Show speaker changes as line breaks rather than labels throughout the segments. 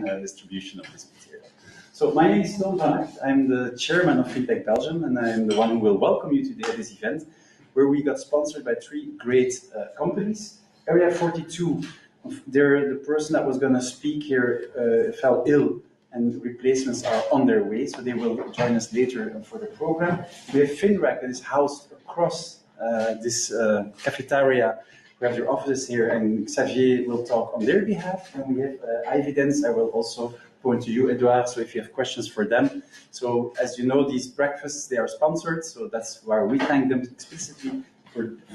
distribution of this material. So my name is Tom van Aert. I'm the chairman of Fintech Belgium, and I'm the one who will welcome you today at this event, where we got sponsored by three great companies. AREA42, the person that was going to speak here fell ill, and replacements are on their way, so they will join us later for the program. We have Finrack, that is housed across this cafeteria. We have their offices here, and Xavier will talk on their behalf. And we have AiVidens. I will also point to you, Edouard, so if you have questions for them. So as you know, these breakfasts, they are sponsored, so that's why we thank them explicitly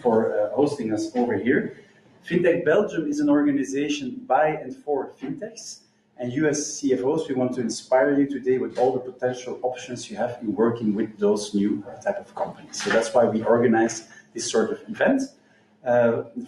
for hosting us over here. Fintech Belgium is an organization by and for fintechs. And you as CFOs, we want to inspire you today with all the potential options you have in working with those new type of companies. So that's why we organize this sort of event.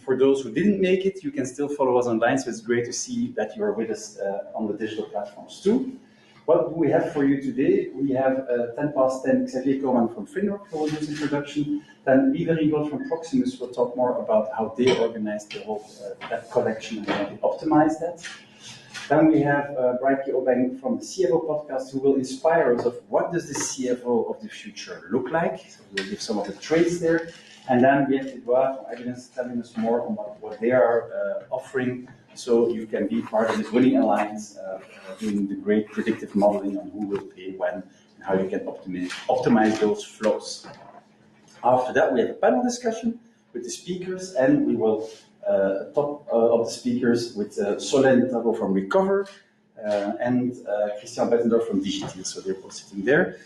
For those who didn't make it, you can still follow us online, so it's great to see that you're with us on the digital platforms too. What do we have for you today? We have 10:10 Xavier Coman from Finrack who will do his introduction. Then Lieve Riegel from Proximus will talk more about how they organize the whole that collection and how they optimize that. Then we have Brike Obeng from the CFO podcast who will inspire us of what does the CFO of the future look like. So we'll give some of the traits there. And then we have Edouard from AiVidens telling us more on what they are offering, so you can be part of this winning alliance, doing the great predictive modeling on who will pay when and how you can optimize those flows. After that, we have a panel discussion with the speakers, and we will top of the speakers with Solène Tabo from Recover and Christian Bettendorf from Digital, so they're both sitting there.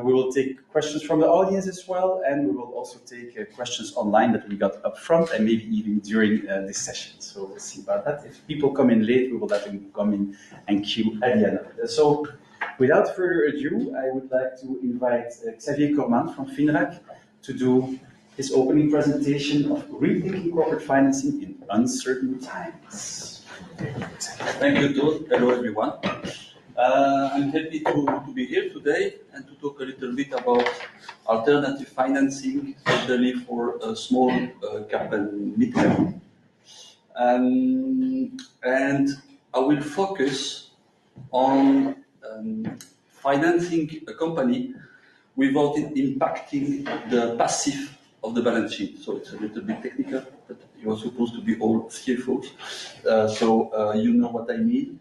We will take questions from the audience as well, and we will also take questions online that we got up front and maybe even during this session. So we'll see about that. If people come in late, we will let them come in and queue at the end of it. So without further ado, I would like to invite Xavier Coman from Finrack to do his opening presentation of rethinking corporate financing in uncertain times.
Thank you, Todd. Hello, everyone. I'm happy to be here today and to talk a little bit about alternative financing, especially for small cap and mid cap. And I will focus on financing a company without it impacting the passive of the balance sheet. So it's a little bit technical, but you're supposed to be all CFOs, so you know what I mean.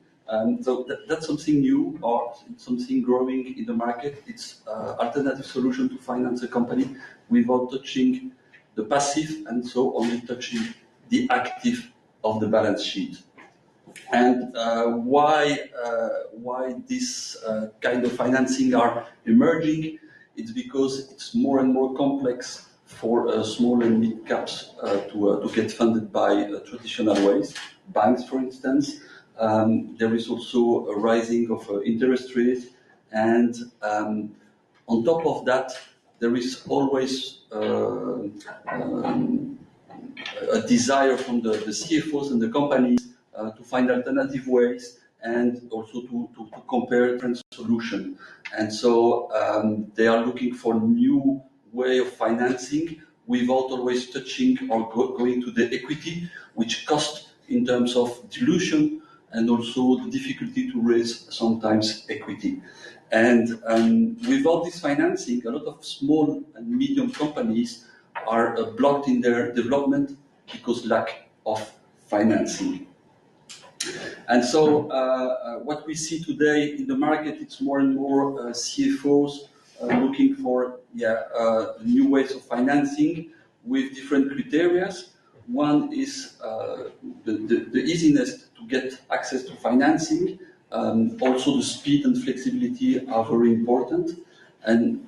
So that's something new or something growing in the market. It's alternative solution to finance a company without touching the passive and so only touching the active of the balance sheet. And why this kind of financing are emerging? It's because it's more and more complex for small and mid caps to get funded by traditional ways, banks, for instance. There is also a rising of interest rates, and on top of that, there is always a desire from the CFOs and the companies to find alternative ways and also to compare different solutions. And so they are looking for new way of financing without always touching or going to the equity, which costs in terms of dilution and also the difficulty to raise sometimes equity. And without this financing, a lot of small and medium companies are blocked in their development because lack of financing. And so what we see today in the market, it's more and more CFOs looking for new ways of financing with different criteria. One is the easiness to get access to financing. Also the speed and flexibility are very important. And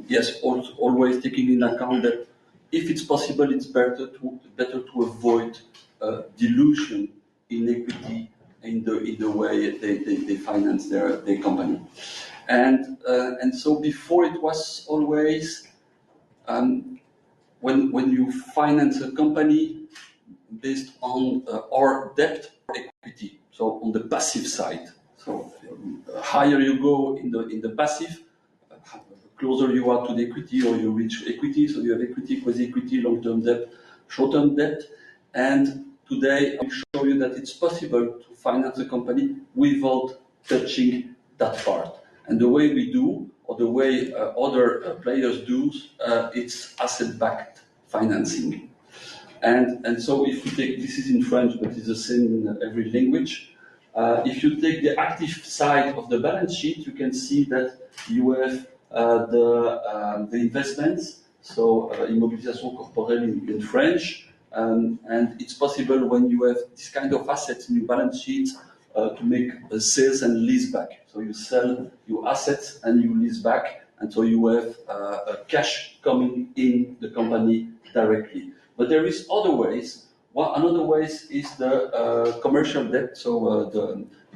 yes, also always taking into account that if it's possible, it's better to avoid dilution in equity in the way they finance their company. And so before it was always when you finance a company based on or debt or equity, so on the passive side. So higher you go in the passive, closer you are to the equity, or you reach equity. So you have equity, quasi-equity, long-term debt, short-term debt. And today I will show you that it's possible to finance a company without touching that part. And the way we do, or the way other players do, it's asset-backed financing. And so if you take, this is in French, but it's the same in every language. If you take the active side of the balance sheet, you can see that you have the investments, so immobilisation corporelle in French, and it's possible when you have this kind of assets in your balance sheet to make a sales and lease back. So you sell your assets and you lease back, and so you have cash coming in the company directly. But there is other ways. Another way is the commercial debt, so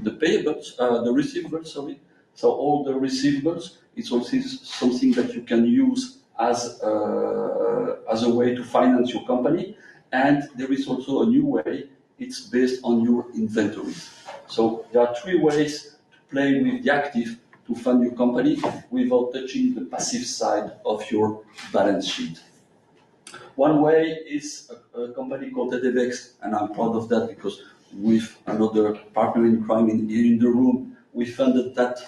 the payables, the receivables, sorry. So all the receivables, it's also something that you can use as a way to finance your company. And there is also a new way, it's based on your inventories. So there are three ways to play with the active to fund your company without touching the passive side of your balance sheet. One way is a company called AiVidens, and I'm proud of that because with another partner in crime in the room, we founded that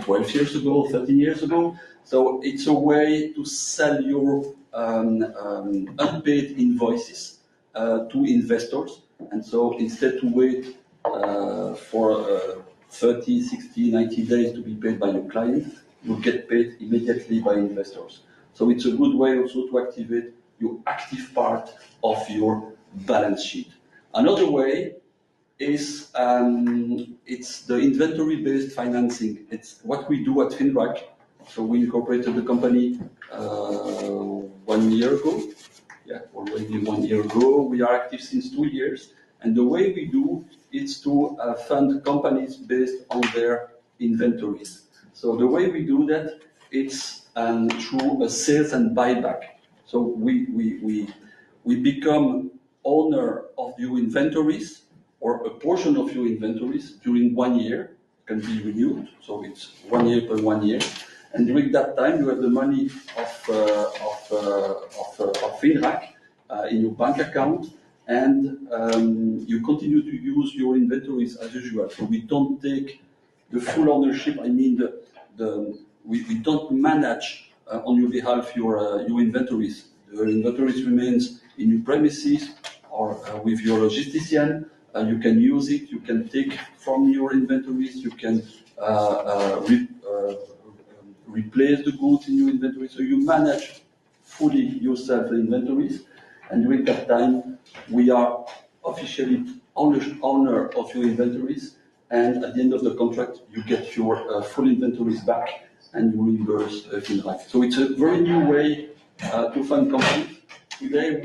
12 years ago, 13 years ago. So it's a way to sell your unpaid invoices to investors. And so instead to wait for 30, 60, 90 days to be paid by your client, you get paid immediately by investors. So it's a good way also to activate your active part of your balance sheet. Another way is it's the inventory-based financing. It's what we do at Finrack. So we incorporated the company 1 year ago. Yeah, already 1 year ago. We are active since 2 years. And the way we do is to fund companies based on their inventories. So the way we do that, it's through a sales and buyback. So we become owner of your inventories or a portion of your inventories during 1 year. It can be renewed, so it's 1 year per 1 year. And during that time, you have the money of Finrack in your bank account, and you continue to use your inventories as usual. So we don't take the full ownership. I mean, we don't manage on your behalf your inventories. The inventories remains in your premises or with your logistician. You can use it. You can take from your inventories. You can replace the goods in your inventory. So you manage fully yourself the inventories. And during that time, we are officially owner of your inventories. And at the end of the contract, you get your full inventories back and you reimburse Finrack. So it's a very new way to fund companies. Today,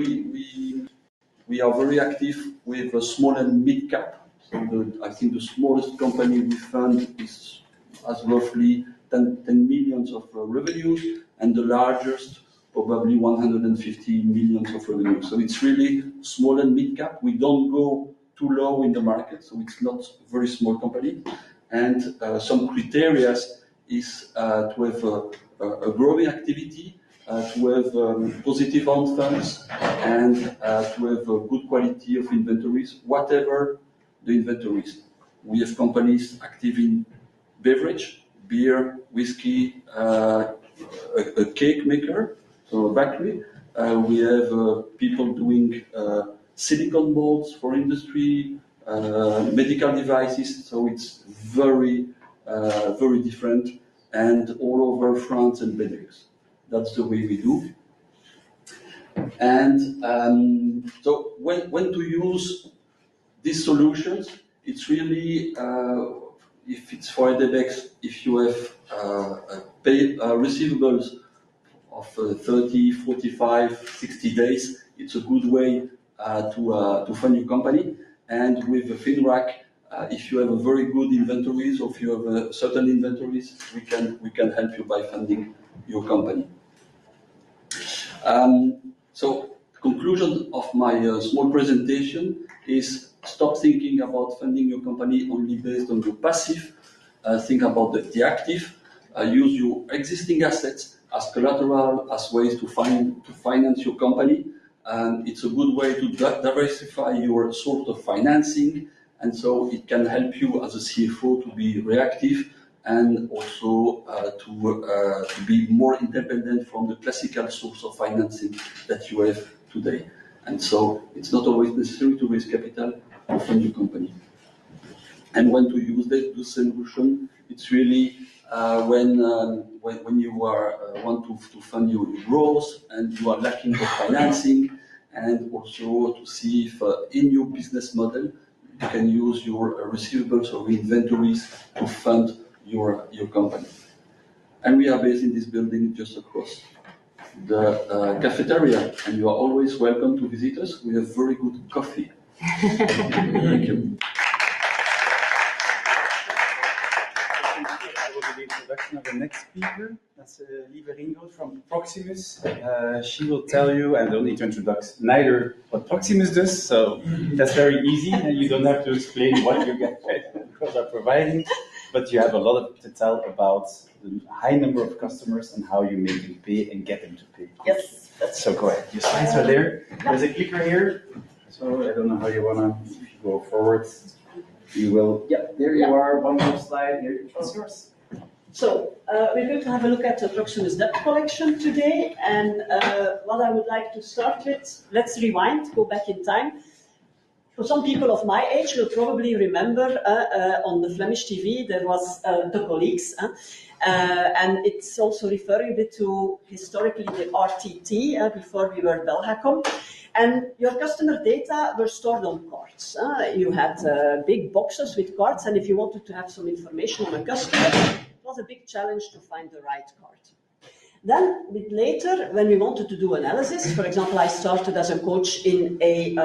we are very active with a small and mid cap. So I think the smallest company we fund has roughly 10 millions of revenues, and the largest probably 150 millions of revenue. So it's really small and mid cap. We don't go too low in the market, so it's not a very small company. And some criteria is to have a growing activity, to have positive own funds, and to have a good quality of inventories, whatever the inventories. We have companies active in beverage, beer, whiskey, a cake maker, so a bakery. We have people doing silicone molds for industry, medical devices, so it's very different, and all over France and Benelux. That's the way we do. And so when to use these solutions, it's really, if it's for AiVidens, if you have receivables of 30, 45, 60 days, it's a good way to fund your company. And with Finrack, if you have a very good inventories, or if you have certain inventories, we can help you by funding your company. So conclusion of my small presentation is stop thinking about funding your company only based on your passive. Think about the active. Use your existing assets as collateral, as ways to finance your company. And it's a good way to diversify your sort of financing and so it can help you as a CFO to be reactive and also to be more independent from the classical source of financing that you have today. And so it's not always necessary to raise capital to fund your company. And when to use this solution, it's really when you want to fund your growth and you are lacking of financing, and also to see if in your business model you can use your receivables or inventories to fund your company. And we are based in this building just across the cafeteria, and you are always welcome to visit us. We have very good coffee. Thank you.
The introduction of the next speaker. That's Lieve Ringel from Proximus. She will tell you, and I don't need to introduce neither what Proximus does, so that's very easy, and you don't have to explain what you guys are providing, but you have a lot to tell about the high number of customers and how you make them pay and get them to pay.
Yes.
So go ahead. Your slides are there. There's a clicker here, so I don't know how you wanna go forward. You will. Yeah, there you are. One more slide. Here, it's yours.
So we're going to have a look at the Proximus debt collection today, and what I would like to start with, let's rewind, go back in time. For some people of my age will probably remember on the Flemish TV there was the colleagues, and it's also referring a bit to historically the RTT before we were Belgacom. And your customer data were stored on cards. You had big boxes with cards, and if you wanted to have some information on a customer, it was a big challenge to find the right card. Then, a bit later, when we wanted to do analysis, for example, I started as a coach in a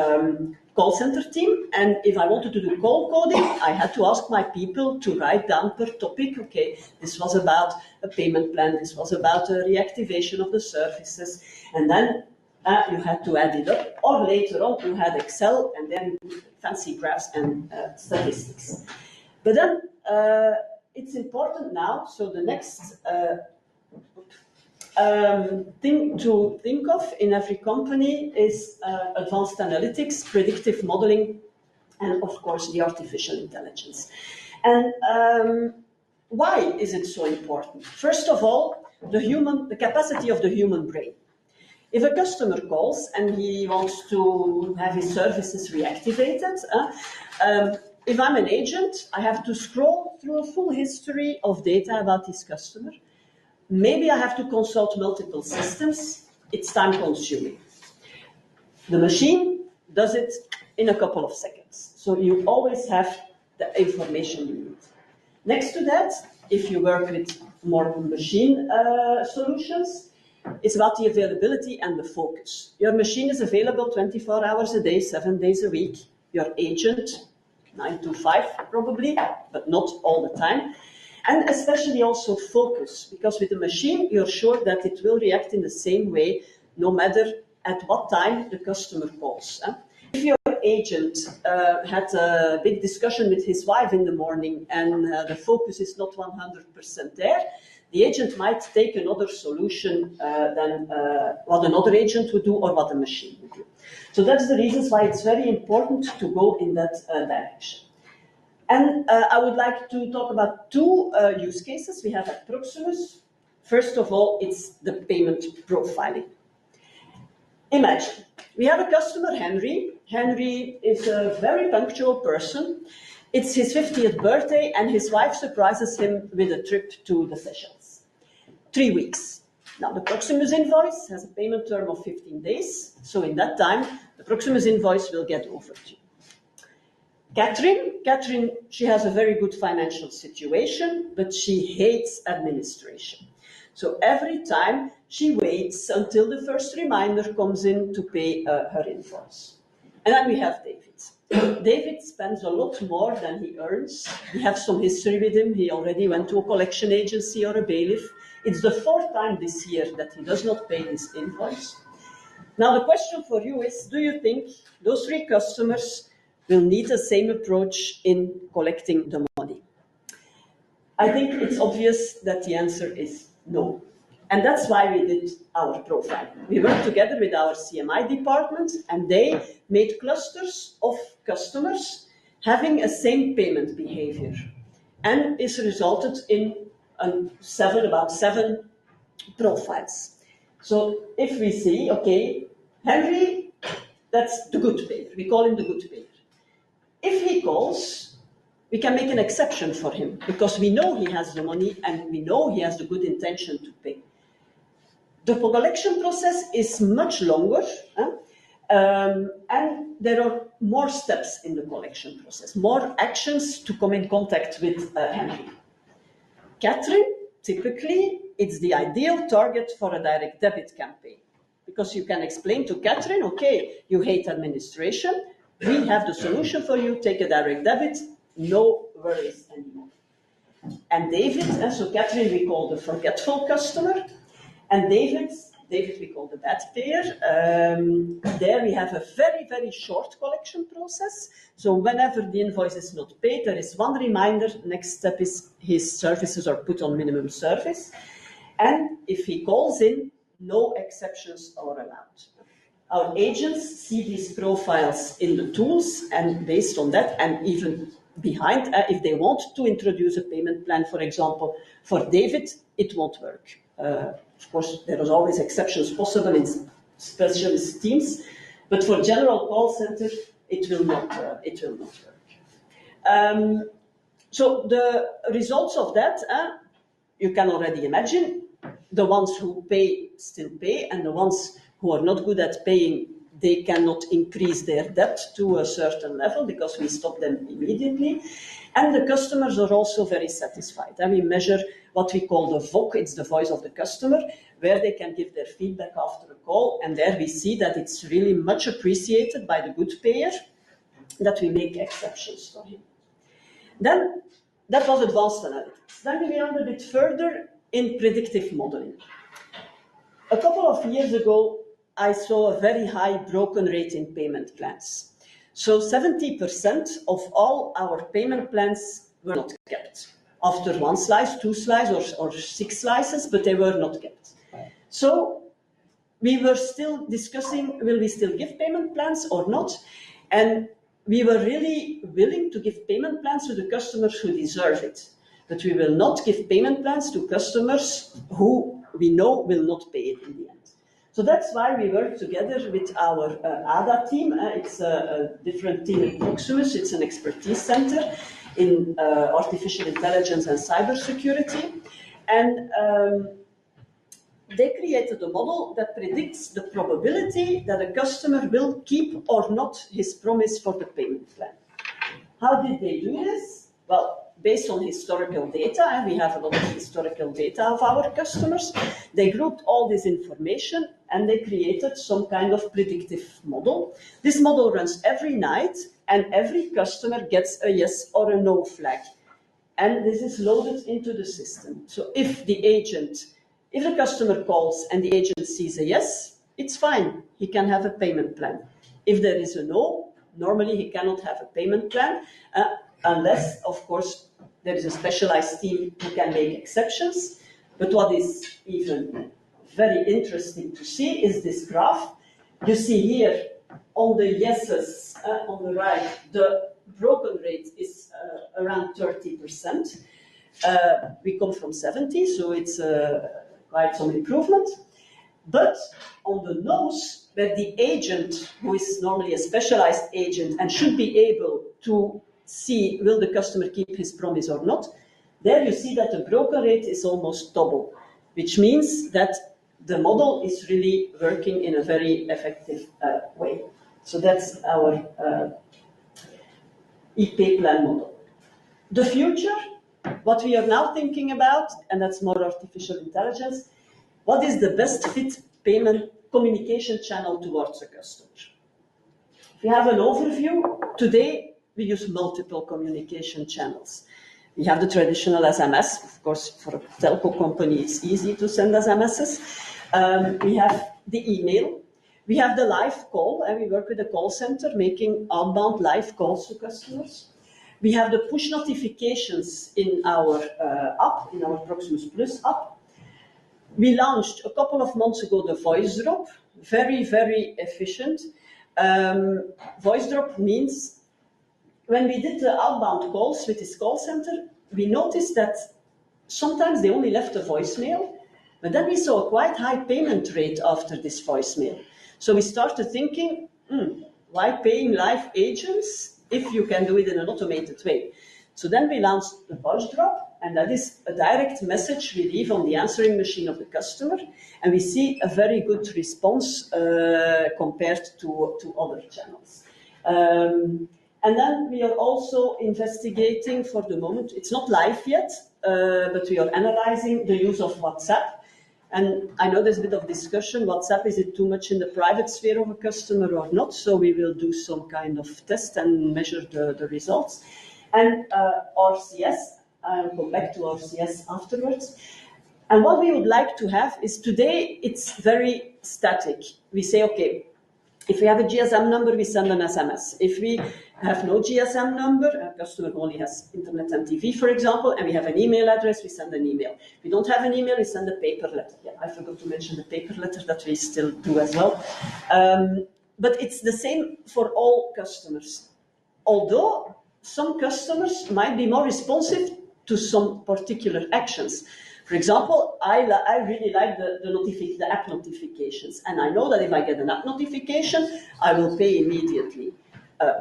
call center team, and if I wanted to do call coding, I had to ask my people to write down per topic, okay, this was about a payment plan, this was about a reactivation of the services, and then you had to add it up, or later on you had Excel and then fancy graphs and statistics. But then it's important now, so the next thing to think of in every company is advanced analytics, predictive modeling, and of course the artificial intelligence. And why is it so important? First of all, the capacity of the human brain. If a customer calls and he wants to have his services reactivated, if I'm an agent, I have to scroll through a full history of data about this customer. Maybe I have to consult multiple systems. It's time consuming. The machine does it in a couple of seconds. So you always have the information you need. Next to that, if you work with more machine solutions, it's about the availability and the focus. Your machine is available 24 hours a day, 7 days a week. Your agent, 9 to 5 probably, but not all the time. And especially also focus, because with the machine, you're sure that it will react in the same way, no matter at what time the customer calls. If your agent had a big discussion with his wife in the morning and the focus is not 100% there, the agent might take another solution than what another agent would do or what the machine would do. So that's the reasons why it's very important to go in that direction. And I would like to talk about two use cases we have at Proximus. First of all, it's the payment profiling. Imagine, we have a customer, Henry. Henry is a very punctual person. It's his 50th birthday, and his wife surprises him with a trip to the Seychelles. 3 weeks. Now, the Proximus invoice has a payment term of 15 days, so in that time, the Proximus invoice will get over to you. Catherine, she has a very good financial situation, but she hates administration. So every time she waits until the first reminder comes in to pay her invoice. And then we have David. David spends a lot more than he earns. We have some history with him. He already went to a collection agency or a bailiff. It's the 4th time this year that he does not pay his invoice. Now the question for you is, do you think those 3 customers will need the same approach in collecting the money? I think it's obvious that the answer is no. And that's why we did our profile. We worked together with our CMI department, and they made clusters of customers having a same payment behavior, and is resulted in about 7 profiles. So if we see, okay, Henry, that's the good payer. We call him the good payer. If he calls, we can make an exception for him because we know he has the money and we know he has the good intention to pay. The collection process is much longer, and there are more steps in the collection process, more actions to come in contact with Henry. Catherine, typically, it's the ideal target for a direct debit campaign because you can explain to Catherine, okay, you hate administration, we have the solution for you, take a direct debit, no worries anymore. And David, so Catherine we call the forgetful customer, and David we call the bad payer. There we have a very, very short collection process. So whenever the invoice is not paid, there is one reminder. Next step is his services are put on minimum service. And if he calls in, no exceptions are allowed. Our agents see these profiles in the tools, and based on that, and even behind, if they want to introduce a payment plan, for example, for David, it won't work. Of course, there are always exceptions possible in specialist teams, but for general call center, it will not work. So the results of that, you can already imagine. The ones who pay still pay, and the ones who are not good at paying, they cannot increase their debt to a certain level because we stop them immediately. And the customers are also very satisfied. And we measure what we call the VOC, it's the voice of the customer, where they can give their feedback after a call. And there we see that it's really much appreciated by the good payer that we make exceptions for him. Then, that was advanced analytics. Then we went a bit further in predictive modeling. A couple of years ago, I saw a very high broken rate in payment plans. So 70% of all our payment plans were not kept. After 1 slice, 2 slices, or 6 slices, but they were not kept. So we were still discussing, will we still give payment plans or not? And we were really willing to give payment plans to the customers who deserve it. But we will not give payment plans to customers who we know will not pay it in the end. So that's why we work together with our ADA team. It's a different team in Proximus. It's an expertise center in artificial intelligence and cybersecurity. And they created a model that predicts the probability that a customer will keep or not his promise for the payment plan. How did they do this? Well, based on historical data, and we have a lot of historical data of our customers, they grouped all this information and they created some kind of predictive model. This model runs every night and every customer gets a yes or a no flag. And this is loaded into the system. So if the customer calls and the agent sees a yes, it's fine. He can have a payment plan. If there is a no, normally he cannot have a payment plan, unless, of course, there is a specialized team who can make exceptions. But what is even very interesting to see is this graph. You see here on the yeses, on the right, the broken rate is around 30%. We come from 70, so it's quite some improvement. But on the no's, where the agent, who is normally a specialized agent and should be able to see will the customer keep his promise or not, there you see that the broken rate is almost double, which means that the model is really working in a very effective way. So that's our EP plan model. The future, what we are now thinking about, and that's more artificial intelligence, what is the best fit payment communication channel towards a customer? If you have an overview, today we use multiple communication channels. We have the traditional SMS. Of course, for a telco company, it's easy to send SMSs. We have the email. We have the live call, and we work with the call center, making outbound live calls to customers. We have the push notifications in our app, in our Proximus Plus app. We launched a couple of months ago the voice drop, very, very efficient. Voice drop means when we did the outbound calls with this call center, we noticed that sometimes they only left a voicemail, but then we saw a quite high payment rate after this voicemail. So we started thinking, why paying live agents if you can do it in an automated way? So then we launched the voice drop, and that is a direct message we leave on the answering machine of the customer, and we see a very good response compared to other channels. And then we are also investigating for the moment, it's not live yet, but we are analyzing the use of WhatsApp. And I know there's a bit of discussion, WhatsApp, is it too much in the private sphere of a customer or not? So we will do some kind of test and measure the results. And RCS, I'll come back to RCS afterwards. And what we would like to have is today, it's very static. We say, okay, if we have a GSM number, we send an SMS. If we have no GSM number, a customer only has internet and TV, for example, and we have an email address, we send an email. If we don't have an email, we send a paper letter. Yeah, I forgot to mention the paper letter that we still do as well. But it's the same for all customers. Although some customers might be more responsive to some particular actions. For example, I really like the app notifications, and I know that if I get an app notification, I will pay immediately.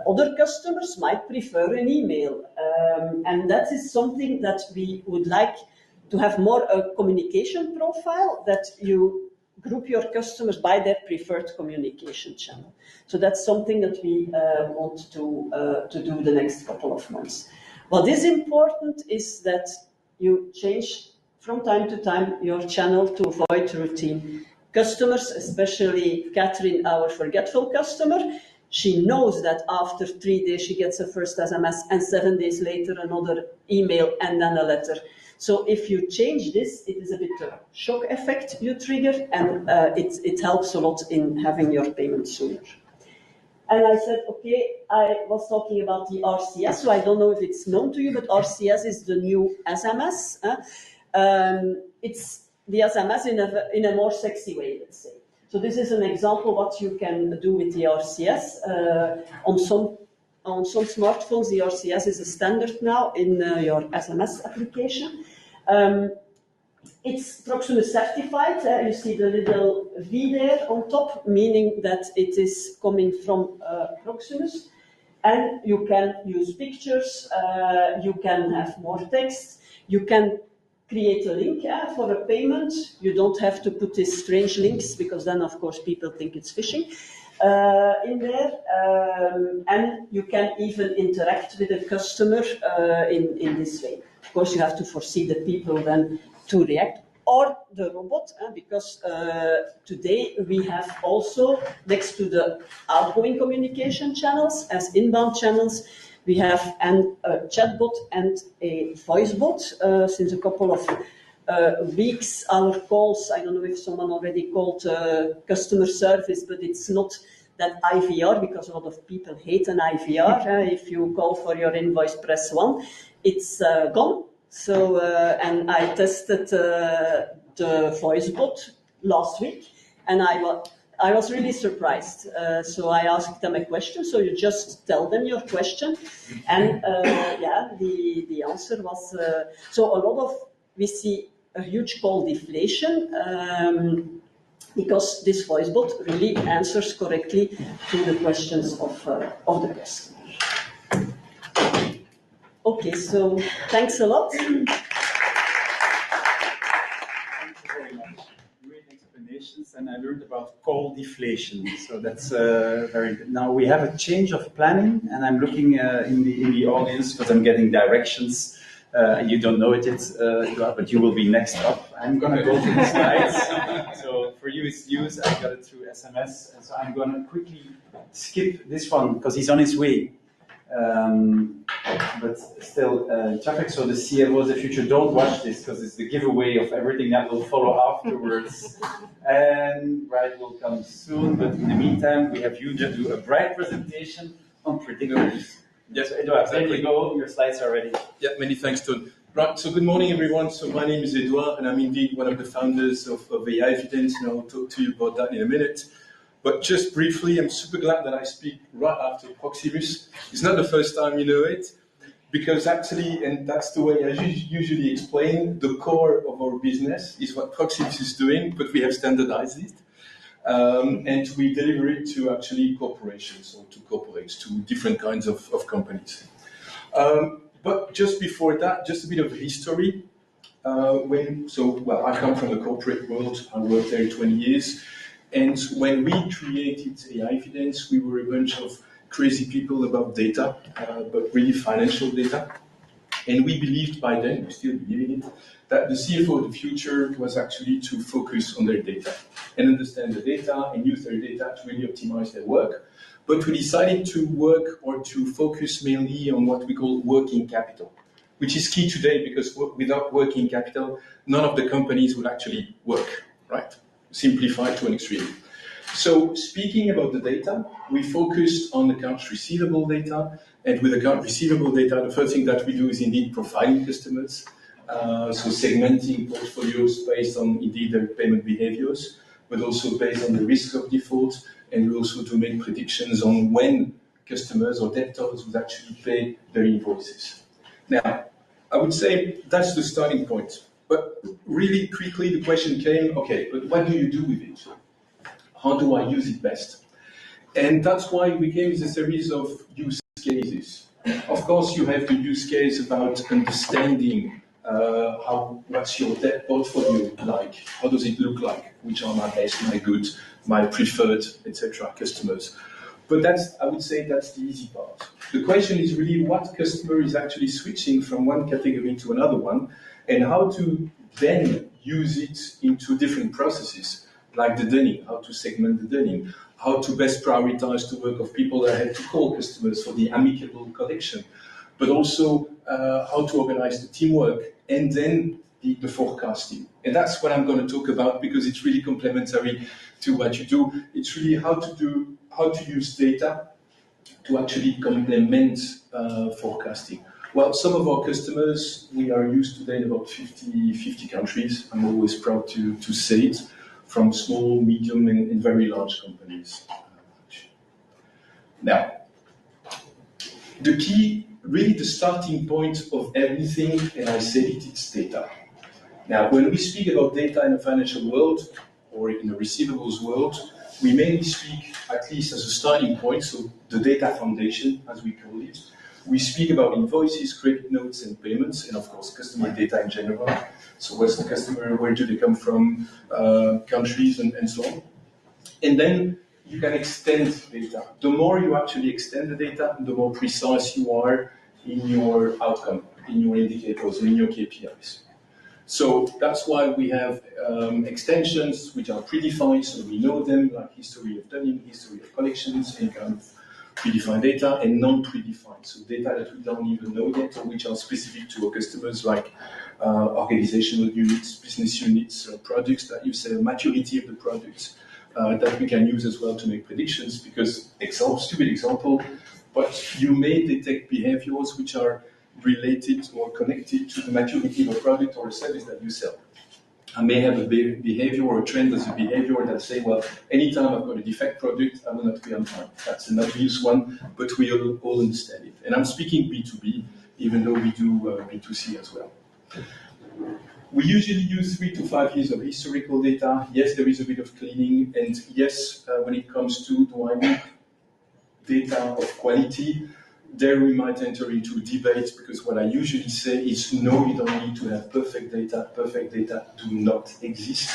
Other customers might prefer an email, and that is something that we would like to have more a communication profile, that you group your customers by their preferred communication channel. So that's something that we want to do the next couple of months. What is important is that you change from time to time your channel to avoid routine. Customers, especially Catherine, our forgetful customer, she knows that after 3 days she gets a first SMS and 7 days later another email and then a letter. So if you change this, it is a bit of a shock effect you trigger, and it helps a lot in having your payment sooner. And I said, okay, I was talking about the RCS, so I don't know if it's known to you, but RCS is the new SMS. It's the SMS in a more sexy way, let's say. So this is an example what you can do with the RCS. On some smartphones, the RCS is a standard now in your SMS application. It's Proximus certified. You see the little V there on top, meaning that it is coming from Proximus. And you can use pictures, you can have more text, you can create a link for a payment. You don't have to put these strange links, because then, of course, people think it's phishing in there. And you can even interact with the customer in this way. Of course, you have to foresee the people then to react, or the robot, because today we have also, next to the outgoing communication channels as inbound channels, we have a chatbot and a voice bot. Since a couple of weeks, our calls, I don't know if someone already called customer service, but it's not that IVR, because a lot of people hate an IVR. If you call for your invoice, press 1. It's gone. So, and I tested the voice bot last week, and I was really surprised. So I asked them a question. So you just tell them your question, and the answer was. So a lot of we see a huge call deflation because this voice bot really answers correctly to the questions of the customer. Okay, so thanks a lot.
Thank you very much. Great explanations, and I learned about call deflation. So that's very good. Now we have a change of planning, and I'm looking in the audience because I'm getting directions. You don't know it yet, but you will be next up. I'm going to go to the slides. So for you, it's news. I got it through SMS, and so I'm going to quickly skip this one because he's on his way. But still traffic. So the CFO of the future, don't watch this because it's the giveaway of everything that will follow afterwards. And Bright will come soon. But in the meantime, we have you just do a Bright presentation on predictability.
Yes,
so Edouard, there you go. Your slides are ready.
Yeah, many thanks, Toon. Right, so good morning, everyone. So my name is Edouard, and I'm indeed one of the founders of AiVidens, and I'll talk to you about that in a minute. But just briefly, I'm super glad that I speak right after Proximus. It's not the first time you know it, because actually, and that's the way I usually explain, the core of our business is what Proximus is doing, but we have standardized it. And we deliver it to actually corporations or to corporates, to different kinds of companies. But just before that, just a bit of history. I come from the corporate world. I worked there 20 years. And when we created AiVidens, we were a bunch of crazy people about data, but really financial data. And we believed by then, we still believe in it, that the CFO of the future was actually to focus on their data and understand the data and use their data to really optimize their work. But we decided to work or to focus mainly on what we call working capital, which is key today because without working capital, none of the companies would actually work, right? Simplified to an extreme. So speaking about the data, we focused on accounts receivable data. And with accounts receivable data, the first thing that we do is indeed profiling customers. So segmenting portfolios based on indeed their payment behaviors, but also based on the risk of default. And we also do make predictions on when customers or debtors would actually pay their invoices. Now, I would say that's the starting point. But really quickly the question came, okay, but what do you do with it? How do I use it best? And that's why we came with a series of use cases. Of course, you have the use case about understanding what's your debt portfolio like? How does it look like? Which are my best, my good, my preferred, etc. customers? But I would say that's the easy part. The question is really what customer is actually switching from one category to another one, and how to then use it into different processes, like the dunning, how to segment the dunning, how to best prioritize the work of people that have to call customers for the amicable collection, but also how to organize the teamwork, and then the forecasting. And that's what I'm going to talk about because it's really complementary to what you do. It's really how to use data to actually complement forecasting. Well, some of our customers, we are used today in about 50 countries. I'm always proud to say it, from small, medium, and very large companies. Now, the key, really the starting point of everything, and I said it, it's data. Now, when we speak about data in the financial world, or in the receivables world, we mainly speak, at least as a starting point, so the data foundation, as we call it. We speak about invoices, credit notes, and payments, and of course, customer data in general. So where's the customer, where do they come from, countries, and so on. And then you can extend data. The more you actually extend the data, the more precise you are in your outcome, in your indicators, in your KPIs. So that's why we have extensions which are predefined, so we know them, like history of dunning, history of collections, and kind of predefined data, and non-predefined, so data that we don't even know yet, or which are specific to our customers, like organizational units, business units, products that you sell, maturity of the products, that we can use as well to make predictions, because, stupid example, but you may detect behaviors which are related or connected to the maturity of a product or a service that you sell. I may have a behavior or a trend as a behavior that say, well, anytime I've got a defect product, I will not be on time. That's an obvious one, but we all understand it. And I'm speaking B2B, even though we do B2C as well. We usually use 3 to 5 years of historical data. Yes, there is a bit of cleaning, and yes, when it comes to do I need data of quality, there we might enter into debates, because what I usually say is no, you don't need to have perfect data. Perfect data do not exist.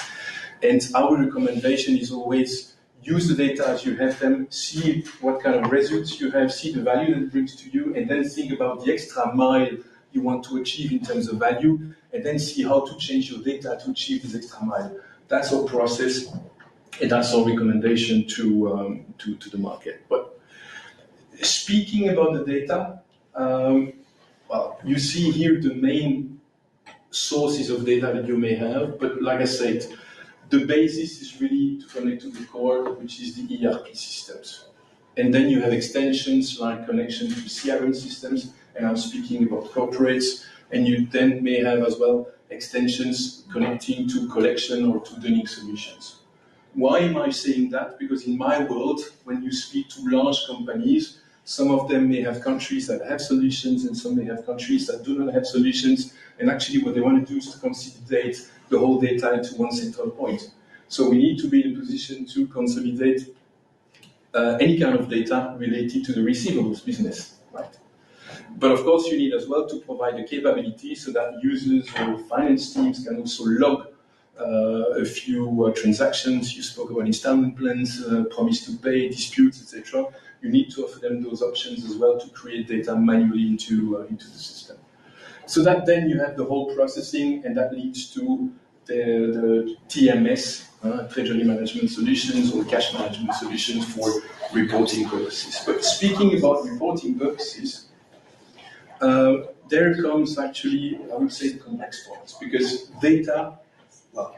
And our recommendation is always use the data as you have them, see what kind of results you have, see the value that it brings to you, and then think about the extra mile you want to achieve in terms of value, and then see how to change your data to achieve this extra mile. That's our process, and that's our recommendation to the market. But speaking about the data, well, you see here the main sources of data that you may have, but like I said, the basis is really to connect to the core, which is the ERP systems. And then you have extensions like connection to CRM systems, and I'm speaking about corporates, and you then may have as well extensions connecting to collection or to dunning solutions. Why am I saying that? Because in my world, when you speak to large companies, some of them may have countries that have solutions and some may have countries that do not have solutions. And actually what they want to do is to consolidate the whole data into one central point. So we need to be in a position to consolidate any kind of data related to the receivables business, right? But of course you need as well to provide the capability so that users or finance teams can also log a few transactions. You spoke about installment plans, promise to pay, disputes, etc. You need to offer them those options as well to create data manually into the system. So that then you have the whole processing, and that leads to the TMS, Treasury Management Solutions, or cash management solutions for reporting purposes. But speaking about reporting purposes, there comes actually, I would say, the complex parts, because data, well,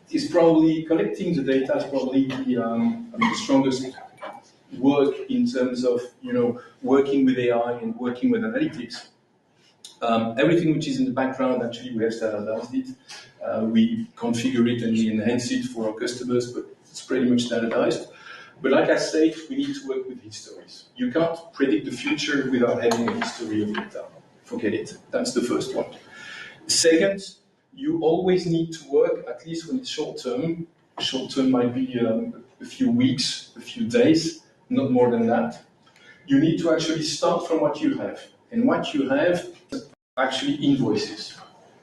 is probably, collecting the data is probably the strongest work in terms of, working with AI and working with analytics. Everything which is in the background, actually, we have standardized it. We configure it and we enhance it for our customers, but it's pretty much standardized. But like I said, we need to work with histories. You can't predict the future without having a history of data. Forget it. That's the first one. Second, you always need to work, at least when it's short term. Short term might be a few weeks, a few days, not more than that. You need to actually start from what you have. And what you have is actually invoices.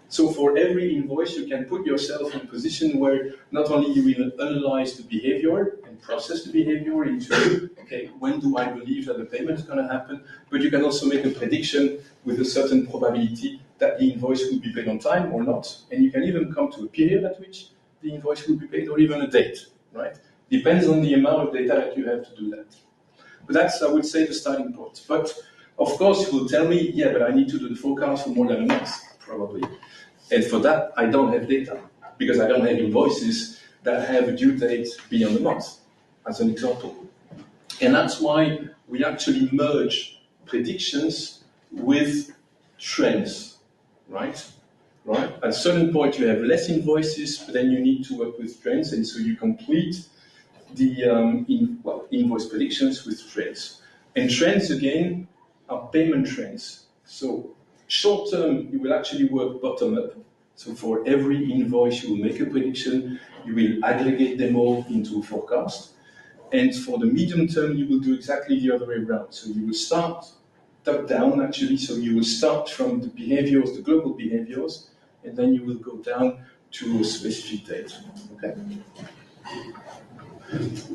So for every invoice, you can put yourself in a position where not only you will analyze the behavior and process the behavior into, okay, when do I believe that the payment is going to happen, but you can also make a prediction with a certain probability that the invoice will be paid on time or not. And you can even come to a period at which the invoice will be paid, or even a date, right? Depends on the amount of data that you have to do that. But that's, I would say, the starting point. But of course, you will tell me, yeah, but I need to do the forecast for more than a month, probably. And for that, I don't have data, because I don't have invoices that have a due date beyond a month, as an example. And that's why we actually merge predictions with trends, right? Right? At a certain point, you have less invoices, but then you need to work with trends, and so you complete the invoice predictions with trends. And trends, again, are payment trends. So short term, you will actually work bottom up. So for every invoice, you will make a prediction, you will aggregate them all into a forecast. And for the medium term, you will do exactly the other way around. So you will start top down, actually. So you will start from the behaviors, the global behaviors, and then you will go down to a specific date. Okay?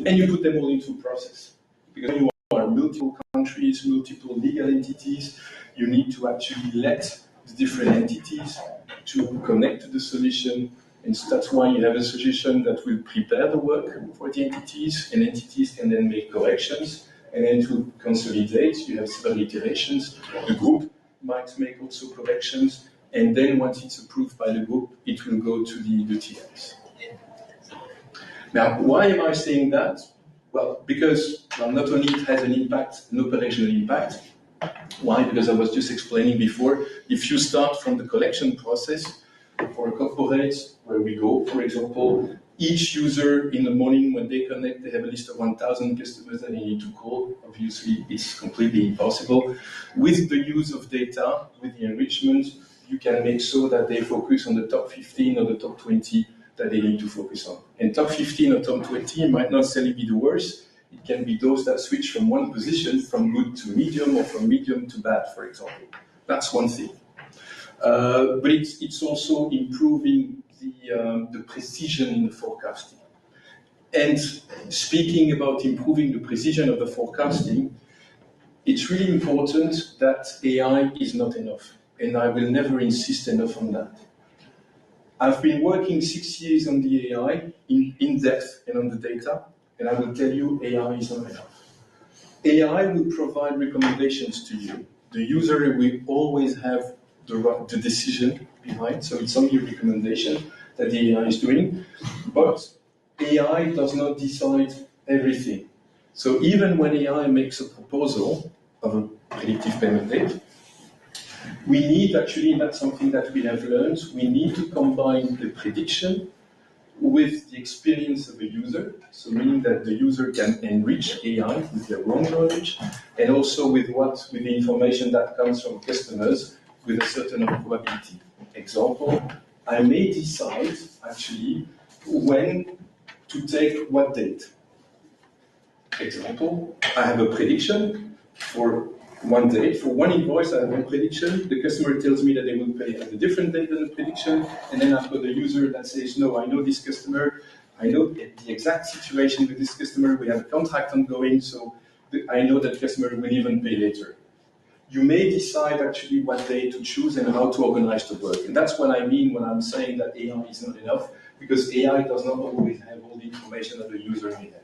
And you put them all into a process. Because when you are multiple countries, multiple legal entities, you need to actually let the different entities to connect to the solution. And so that's why you have a solution that will prepare the work for the entities, and entities can then make corrections, and then to consolidate, you have several iterations. The group might make also corrections, and then once it's approved by the group, it will go to the TMs. Now, why am I saying that? Well, because not only it has an impact, an operational impact. Why? Because I was just explaining before, if you start from the collection process for a corporate, where we go, for example, each user in the morning when they connect, they have a list of 1,000 customers that they need to call. Obviously, it's completely impossible. With the use of data, with the enrichment, you can make sure that they focus on the top 15 or the top 20 that they need to focus on. And top 15 or top 20 might not necessarily be the worst. It can be those that switch from one position, from good to medium, or from medium to bad, for example. That's one thing. But it's also improving the precision in the forecasting. And speaking about improving the precision of the forecasting, it's really important that AI is not enough. And I will never insist enough on that. I've been working 6 years on the AI in depth and on the data, and I will tell you AI is not enough. AI will provide recommendations to you. The user will always have the decision behind, so it's only a recommendation that the AI is doing, but AI does not decide everything. So even when AI makes a proposal of a predictive payment date, we need actually, and that's something that we have learned, we need to combine the prediction with the experience of the user, so meaning that the user can enrich AI with their own knowledge, and also with the information that comes from customers with a certain probability. Example, I may decide actually when to take what date. Example, I have a prediction for one date, for one invoice I have one prediction, the customer tells me that they will pay at a different date than the prediction, and then I've got the user that says, no, I know this customer, I know the exact situation with this customer, we have a contract ongoing, so I know that customer will even pay later. You may decide actually what day to choose and how to organize the work. And that's what I mean when I'm saying that AI is not enough, because AI does not always have all the information that the user may have.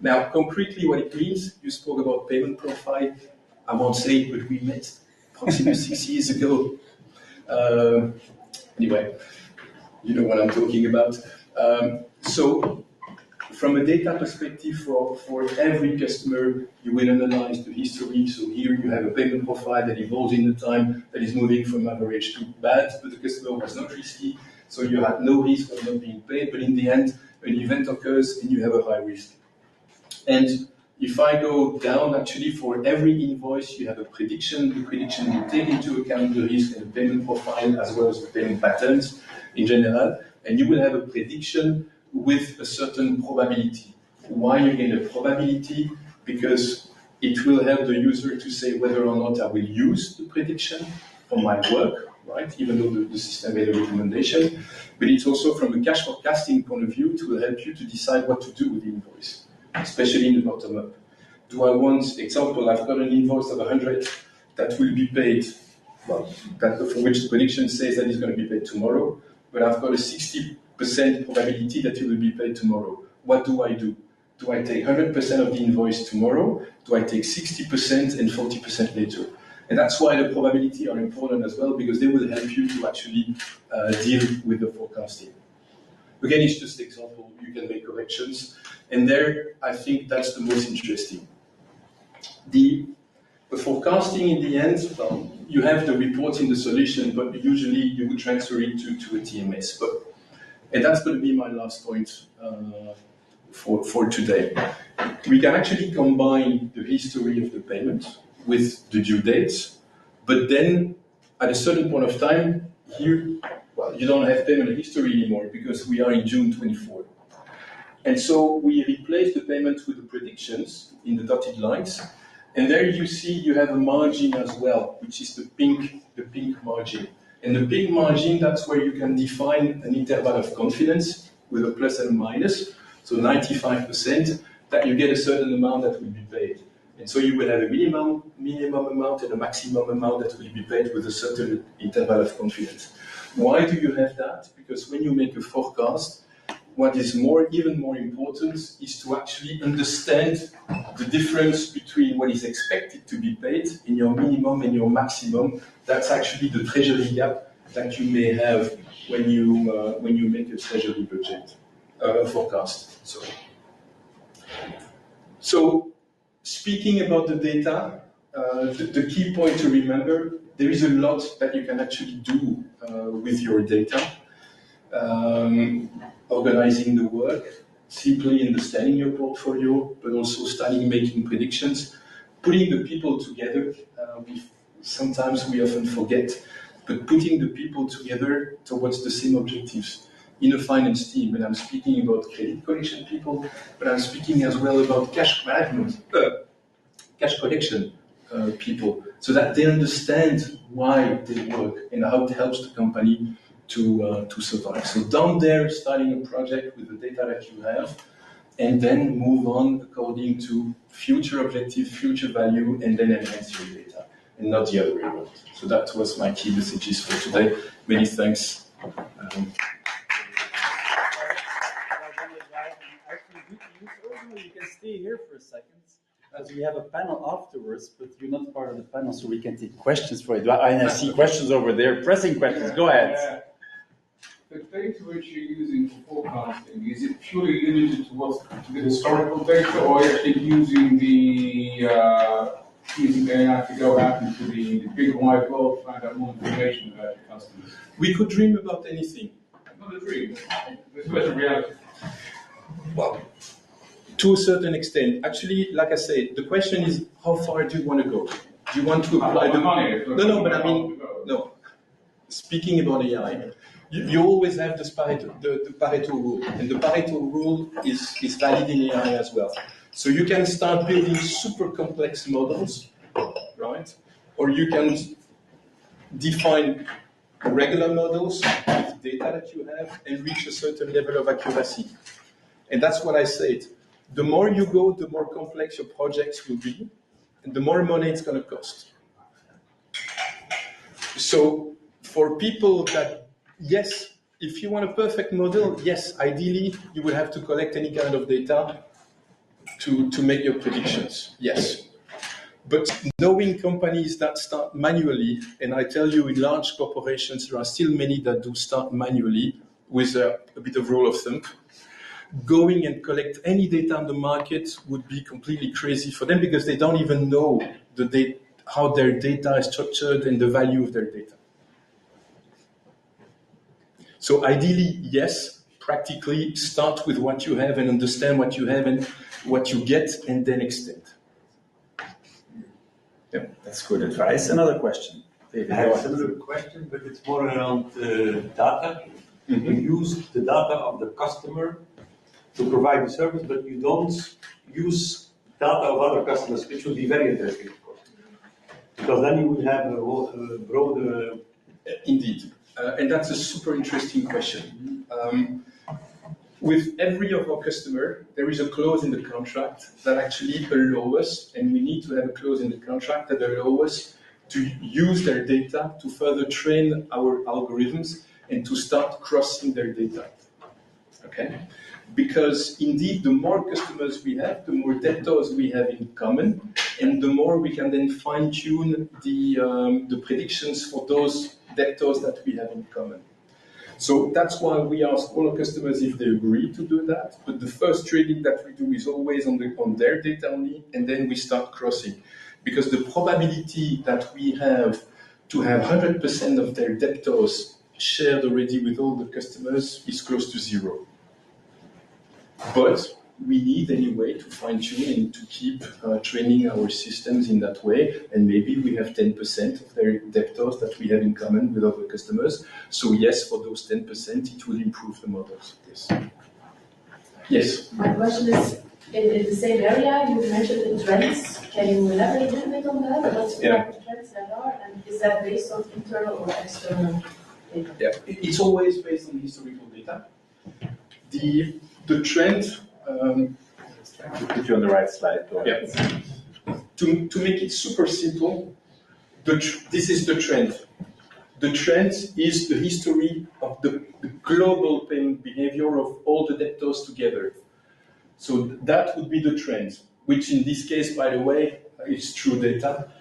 Now, concretely what it means, you spoke about payment profile. I won't say it, but we met approximately 6 years ago. Anyway, you know what I'm talking about. So, from a data perspective, for every customer, you will analyze the history. So here you have a payment profile that evolves in the time, that is moving from average to bad, but the customer was not risky, so you had no risk of not being paid, but in the end, an event occurs and you have a high risk. And if I go down, actually, for every invoice, you have a prediction. The prediction will take into account the risk and the payment profile, as well as the payment patterns in general. And you will have a prediction with a certain probability. Why you get a probability? Because it will help the user to say whether or not I will use the prediction for my work, right? Even though the system made a recommendation. But it's also from a cash forecasting point of view to help you to decide what to do with the invoice, especially in the bottom up. Do I want, example, I've got an invoice of 100 that will be paid, well, that for which the prediction says that it's going to be paid tomorrow, but I've got a 60% probability that it will be paid tomorrow. What do I do? Do I take 100% of the invoice tomorrow? Do I take 60% and 40% later? And that's why the probability are important as well, because they will help you to actually deal with the forecasting. Again, it's just an example, you can make corrections. And there, I think that's the most interesting. The forecasting in the end, well, you have the reports in the solution, but usually you would transfer it to a TMS. And that's going to be my last point for today. We can actually combine the history of the payment with the due dates, but then at a certain point of time, here, well, you don't have payment history anymore because we are in June 24. And so we replace the payment with the predictions in the dotted lines. And there you see you have a margin as well, which is the pink margin. And the pink margin, that's where you can define an interval of confidence with a plus and a minus. So 95% that you get a certain amount that will be paid. And so you will have a minimum amount and a maximum amount that will be paid with a certain interval of confidence. Why do you have that? Because when you make a forecast, what is even more important is to actually understand the difference between what is expected to be paid in your minimum and your maximum. That's actually the treasury gap that you may have when you make a treasury budget forecast. Sorry. So, speaking about the data, the key point to remember, there is a lot that you can actually do with your data. Organizing the work, simply understanding your portfolio, but also starting making predictions, putting the people together. Sometimes we often forget, but putting the people together towards the same objectives in a finance team. And I'm speaking about credit collection people, but I'm speaking as well about cash management, cash collection people, so that they understand why they work and how it helps the company to survive. So down there, starting a project with the data that you have, and then move on according to future objective, future value, and then enhance your data, and not the other way around. So that was my key messages for today. Many thanks.
You can stay here for a second, as we have a panel afterwards, but you're not part of the panel, so we can take questions for you. I see questions over there, pressing questions. Go ahead.
The data which you're using for forecasting, is it purely limited to the historical data, or are you actually using using AI to go out into the big wide world to find out more information about your customers?
We could dream about anything.
not a dream. It's a reality.
Well, to a certain extent. Actually, like I said, the question is, how far do you want to go? Do you want to apply the
money?
No, but I mean, no. Speaking about AI, you always have the Pareto rule, and the Pareto rule is valid in AI as well. So you can start building super complex models, right? Or you can define regular models with data that you have and reach a certain level of accuracy. And that's what I said. The more you go, the more complex your projects will be, and the more money it's going to cost. So for people that, yes, if you want a perfect model, yes, ideally you will have to collect any kind of data to make your predictions, yes. But knowing companies that start manually, and I tell you in large corporations, there are still many that do start manually with a bit of rule of thumb, going and collect any data on the market would be completely crazy for them because they don't even know how their data is structured and the value of their data. So ideally, yes, practically start with what you have and understand what you have and what you get and then extend.
Yeah, that's good advice. Another question. David,
I have a similar question, but it's more around data.
Mm-hmm.
You use the data of the customer to provide the service, but you don't use data of other customers, which would be very interesting, of course. Because then you would have a broader...
Indeed. And that's a super interesting question. With every of our customer, there is a clause in the contract that actually allows us, and we need to have a clause in the contract that allows us to use their data to further train our algorithms and to start crossing their data. Okay? Because indeed, the more customers we have, the more debtors we have in common, and the more we can then fine-tune the predictions for those debtors that we have in common. So that's why we ask all our customers if they agree to do that. But the first trading that we do is always on their data only, and then we start crossing. Because the probability that we have to have 100% of their debtors shared already with all the customers is close to zero. But we need anyway to fine-tune and to keep training our systems in that way. And maybe we have 10% of their debtors that we have in common with other customers. So yes, for those 10%, it will improve the models. Yes. Yes.
My question is, in the same area, you mentioned the trends. Can you elaborate a little bit on that? What's the type of trends that are? And is that based on internal or external data?
Yeah, it's always based on historical data. The trend...
to put you on the right slide.
Yeah. To make it super simple, this is the trend. The trend is the history of the global payment behavior of all the debtors together. So that would be the trend, which in this case, by the way, is true data.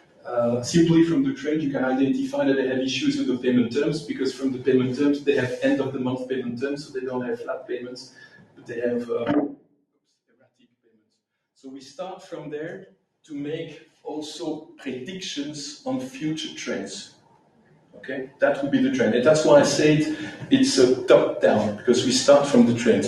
Simply from the trend, you can identify that they have issues with the payment terms, because from the payment terms, they have end of the month payment terms, so they don't have flat payments, but they have erratic payments. So we start from there to make also predictions on future trends. Okay, that would be the trend. And that's why I said it's a top-down, because we start from the trend.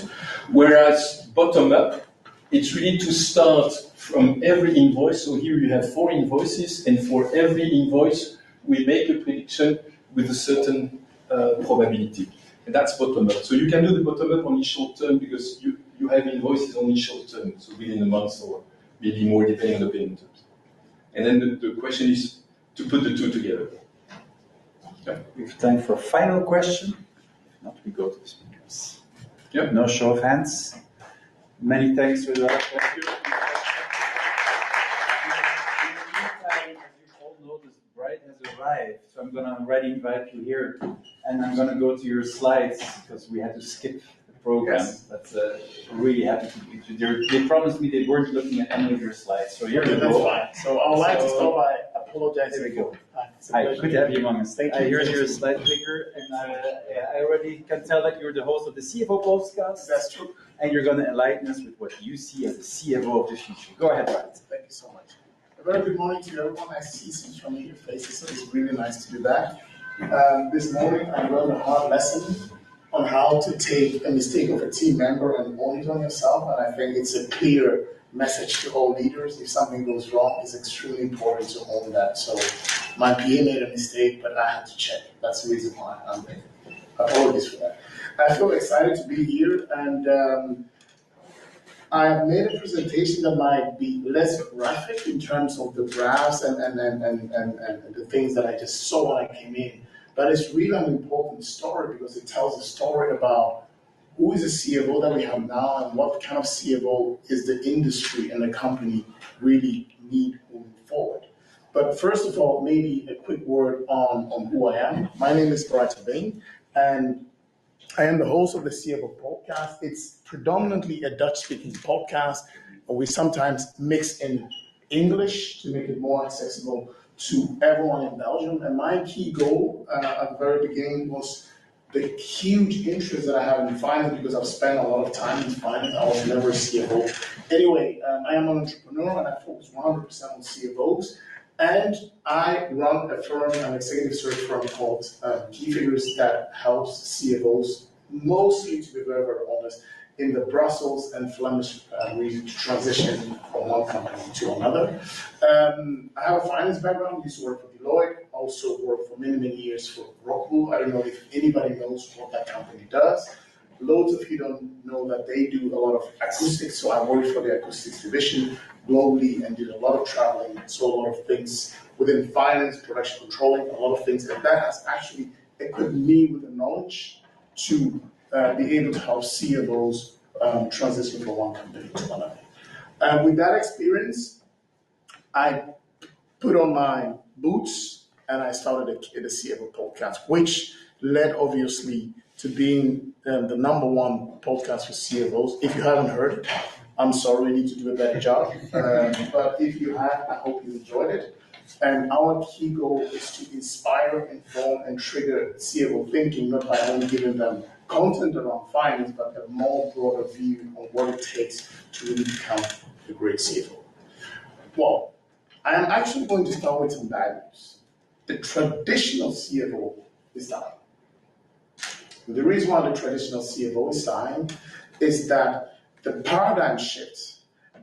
Whereas bottom-up, it's really to start from every invoice. So here you have 4 invoices, and for every invoice, we make a prediction with a certain probability. And that's bottom-up. So you can do the bottom-up only short-term, because you have invoices only short-term, so within a month or maybe more, depending on the payment terms. And then the question is to put the two together. Yeah.
We have time for a final question. If not, we go to the speakers.
Yeah.
No show of hands. Many thanks for that. Thank you. As you all noticed, Bright has arrived, so I'm going to already invite you here, and I'm going to go to your slides because we had to skip the program.
Yes.
But really happy to meet you. They promised me they weren't looking at any of your slides, so here we go.
That's fine. So I would like to start by apologizing.
There we go.
Hi,
Hi, good to have you among us.
Thank you.
Here's your slide clicker, and I already can tell that you're the host of the CFO podcast.
That's true.
And you're going to enlighten us with what you see as the CFO of the future. Go ahead, Brian.
Thank you so much. A very good morning to everyone. I see some familiar faces, so it's really nice to be back. This morning I learned a hard lesson on how to take a mistake of a team member and own it on yourself. And I think it's a clear message to all leaders. If something goes wrong, it's extremely important to own that. So my PA made a mistake, but I had to check. That's the reason why I'm there. Apologies for that. I feel excited to be here, and I made a presentation that might be less graphic in terms of the graphs and the things that I just saw when I came in. But it's really an important story because it tells a story about who is the CFO that we have now and what kind of CFO is the industry and the company really need moving forward. But first of all, maybe a quick word on who I am. My name is Brighton Bain, and I am the host of the CFO podcast. It's predominantly a Dutch-speaking podcast, and we sometimes mix in English to make it more accessible to everyone in Belgium. And my key goal at the very beginning was the huge interest that I have in finance, because I've spent a lot of time in finance. I was never a CFO. Anyway, I am an entrepreneur and I focus 100% on CFOs. And I run a firm, an executive search firm called Key Figures, that helps CFOs, mostly, to be very, very honest, in the Brussels and Flemish region to transition from one company to another. I have a finance background. Used to work for Deloitte. Also worked for many, many years for Rockwool. I don't know if anybody knows what that company does. Loads of you don't know that they do a lot of acoustics. So I worked for the acoustics division globally and did a lot of traveling, saw a lot of things within finance, production controlling, a lot of things. And that has actually equipped me with the knowledge to be able to help CFOs transition from one company to another. With that experience, I put on my boots and I started the CFO podcast, which led obviously to being the number one podcast for CFOs. If you haven't heard it, I'm sorry, we need to do a better job. But if you have, I hope you enjoyed it. And our key goal is to inspire, inform, and trigger CFO thinking, not by only giving them content around finance, but a more broader view on what it takes to really become a great CFO. Well, I am actually going to start with some bad news. The traditional CFO is dying. And the reason why the traditional CFO is dying is that the paradigm shift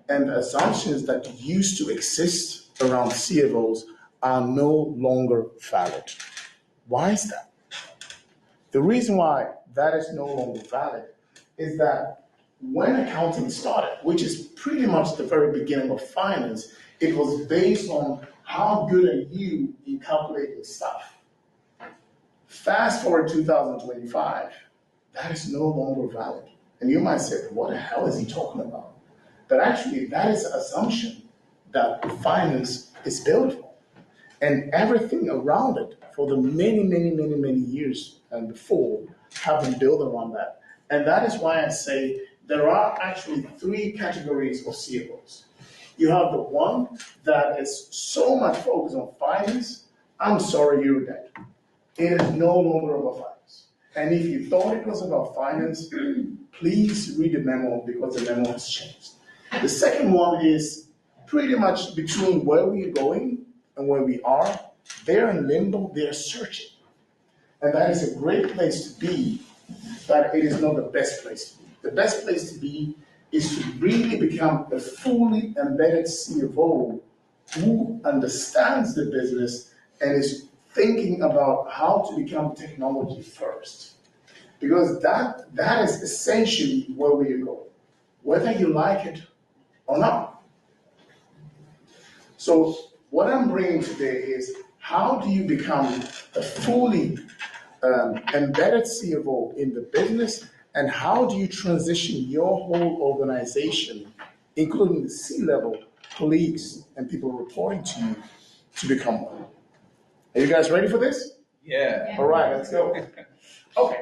and the assumptions that used to exist around CFOs are no longer valid. Why is that? The reason why that is no longer valid is that when accounting started, which is pretty much the very beginning of finance, it was based on how good are you in calculating stuff. Fast forward 2025, that is no longer valid. And you might say, what the hell is he talking about? But actually, that is an assumption that finance is built on. And everything around it for the many, many, many, many years and before have been built around that. And that is why I say there are actually three categories of CFOs. You have the one that is so much focused on finance. I'm sorry, you're dead. It is no longer about finance. And if you thought it was about finance, please read the memo, because the memo has changed. The second one is pretty much between where we're going and where we are. They're in limbo, they're searching. And that is a great place to be, but it is not the best place to be. The best place to be is to really become a fully embedded CFO who understands the business and is thinking about how to become technology first. Because that is essentially where we are going, whether you like it or not. So what I'm bringing today is, how do you become a fully embedded CFO in the business, and how do you transition your whole organization, including the C-level colleagues and people reporting to you, to become one? Are you guys ready for this?
Yeah.
All right, let's go. Okay.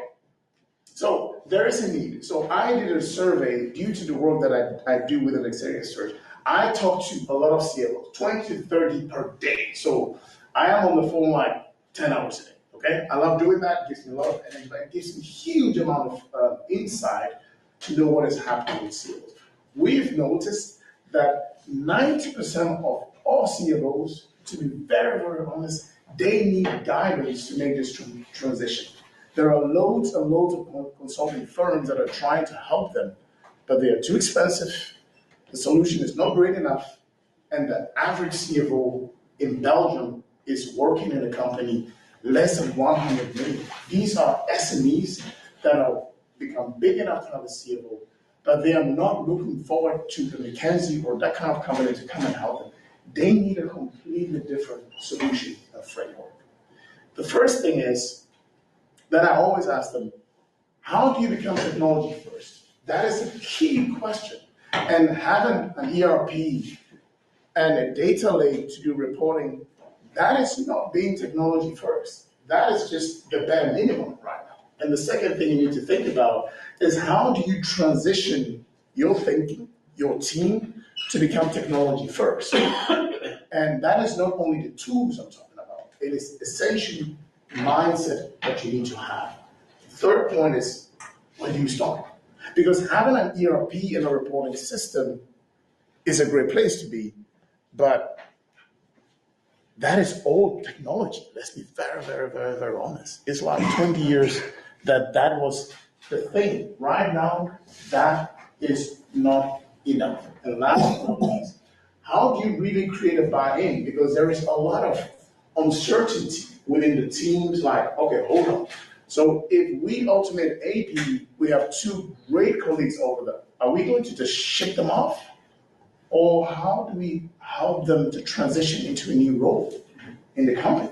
So there is a need. So I did a survey due to the work that I do with an executive search. I talk to a lot of CFOs, 20 to 30 per day. So I am on the phone like 10 hours a day. Okay, I love doing that. It gives me a lot of energy, but it gives me a huge amount of insight to know what is happening with CFOs. We've noticed that 90% of all CFOs, to be very, very honest, they need guidance to make this transition. There are loads and loads of consulting firms that are trying to help them, but they are too expensive, the solution is not great enough, and the average CFO in Belgium is working in a company less than 100 million. These are SMEs that have become big enough to have a CFO, but they are not looking forward to the McKinsey or that kind of company to come and help them. They need a completely different solution and framework. The first thing is that I always ask them, how do you become technology first? That is a key question. And having an ERP and a data lake to do reporting, that is not being technology first. That is just the bare minimum right now. And the second thing you need to think about is how do you transition your thinking, your team, to become technology first? And that is not only the tools I'm talking about, it is essentially mindset that you need to have. The third point is, where do you start? Because having an ERP and a reporting system is a great place to be, but that is old technology. Let's be very, very, very, very honest. It's like 20 years that was the thing. Right now, that is not enough. And last but not least, how do you really create a buy-in? Because there is a lot of uncertainty within the teams, like, okay, hold on. So if we automate AP, we have two great colleagues over there. Are we going to just ship them off? Or how do we help them to transition into a new role in the company?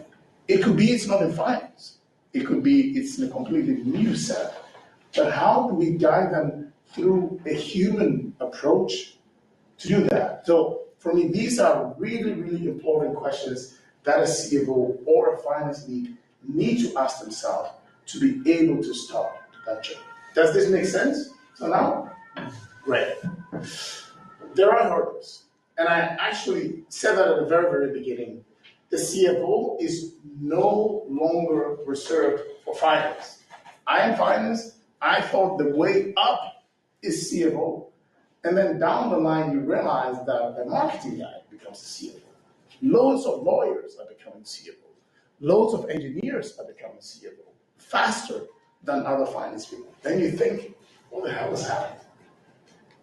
It could be it's not in finance. It could be it's in a completely new setup. But how do we guide them through a human approach to do that? So for me, these are really, really important questions that a CFO or a finance lead need to ask themselves to be able to start that journey. Does this make sense? So now, great. There are hurdles. And I actually said that at the very, very beginning. The CFO is no longer reserved for finance. I am finance. I thought the way up is CFO. And then down the line, you realize that the marketing guy becomes a CFO. Loads of lawyers are becoming CFO. Loads of engineers are becoming CFO faster than other finance people. Then you think, what the hell is happening?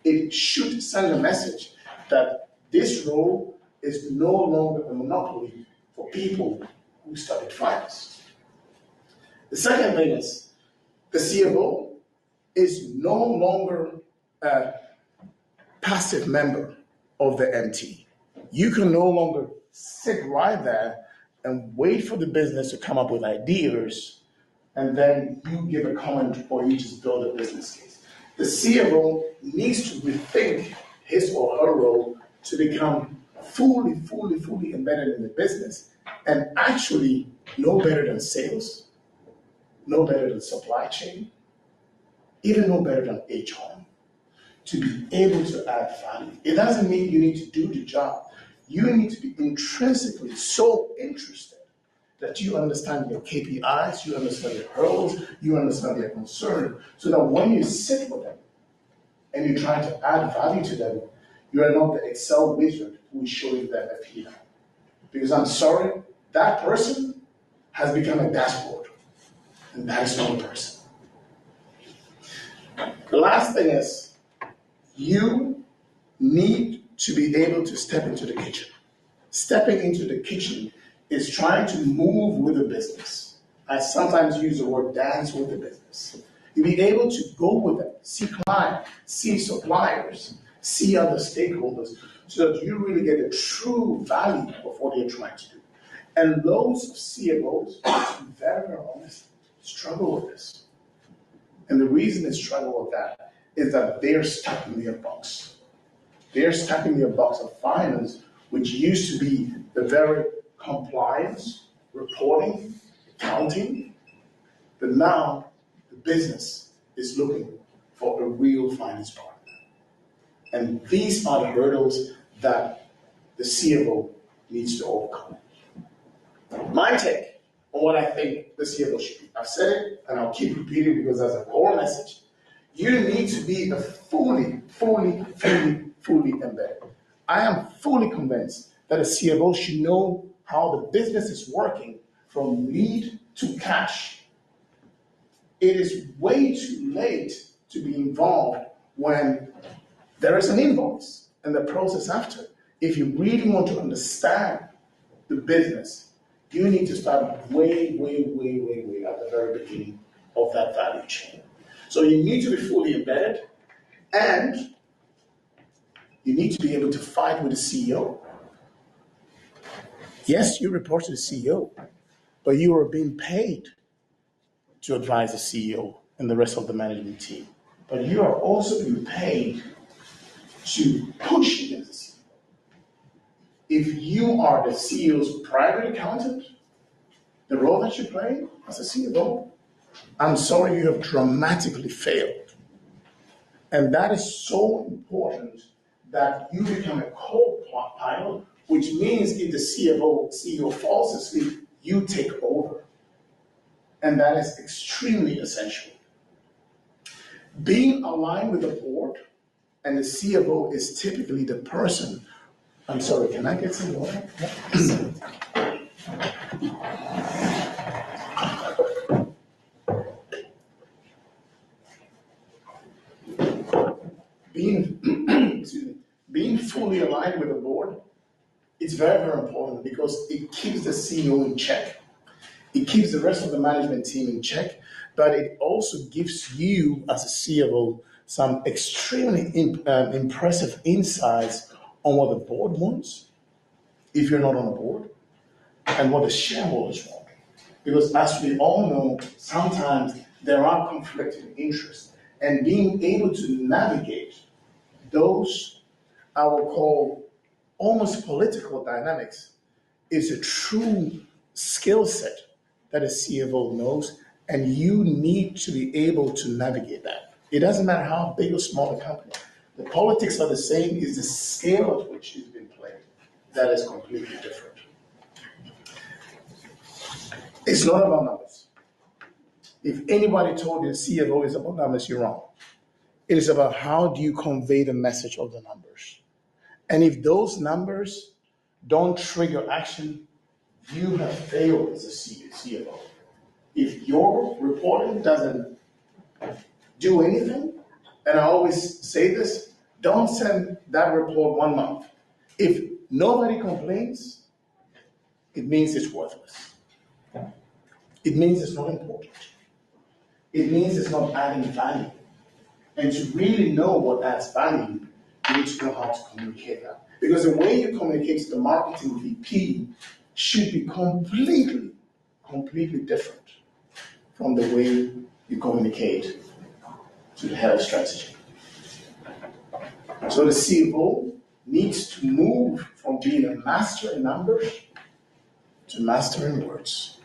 It should send a message that this role is no longer a monopoly for people who studied finance. The second thing is, the CFO is no longer a passive member of the MT. You can no longer sit right there and wait for the business to come up with ideas, and then you give a comment or you just build a business case. The CFO needs to rethink his or her role to become fully embedded in the business and actually no better than sales, no better than supply chain, even no better than HR, to be able to add value. It doesn't mean you need to do the job. You need to be intrinsically so interested that you understand your KPIs, you understand your hurdles, you understand their concern, so that when you sit with them and you're trying to add value to them, you are not the Excel wizard who is showing them a P&L. Because I'm sorry, that person has become a dashboard, and that is not a person. The last thing is, you need to be able to step into the kitchen. Stepping into the kitchen is trying to move with the business. I sometimes use the word dance with the business. You be able to go with them, see clients, see suppliers, see other stakeholders, so that you really get the true value of what you're trying to do. And loads of CFOs, to be very, very honest, struggle with this. And the reason they struggle with that is that they're stuck in their box. They're stuck in their box of finance, which used to be the very compliance, reporting, accounting, but now the business is looking for a real finance partner. And these are the hurdles that the CFO needs to overcome. My take on what I think the CFO should be. I've said it, and I'll keep repeating because that's a core message. You need to be a fully embedded. I am fully convinced that a CFO should know how the business is working from lead to cash. it is way too late to be involved when there is an invoice and the process after. If you really want to understand the business, you need to start way at the very beginning of that value chain. So you need to be fully embedded, and you need to be able to fight with the CEO. Yes, you report to the CEO, but you are being paid to advise the CEO and the rest of the management team. But you are also being paid to push against the CEO. If you are the CEO's private accountant, the role that you play as a CEO, I'm sorry, you have dramatically failed. And that is so important that you become a co-pilot, which means if the CEO falls asleep, you take over. And that is extremely essential. Being aligned with the board, and the CFO is typically the person. I'm sorry, can I get some water? Being fully aligned with the board, it's very important because it keeps the CEO in check. It keeps the rest of the management team in check, but it also gives you as a CFO some extremely impressive insights on what the board wants, if you're not on the board, and what the shareholders want. Because as we all know, sometimes there are conflicting interests, and being able to navigate those, I will call almost political dynamics, is a true skill set that a CFO knows, and you need to be able to navigate that. It doesn't matter how big or small the company. The politics are the same, is the scale at which it's been played that is completely different. It's not about numbers. If anybody told you the CFO is about numbers, you're wrong. It is about how do you convey the message of the numbers. And if those numbers don't trigger action, you have failed as a CFO. If your reporting doesn't do anything, and I always say this, don't send that report 1 month. If nobody complains, it means it's worthless. It means it's not important. It means it's not adding value. And to really know what adds value, you need to know how to communicate that. Because the way you communicate to the marketing VP should be completely different from the way you communicate to the head of strategy. So the CFO needs to move from being a master in numbers to master in words.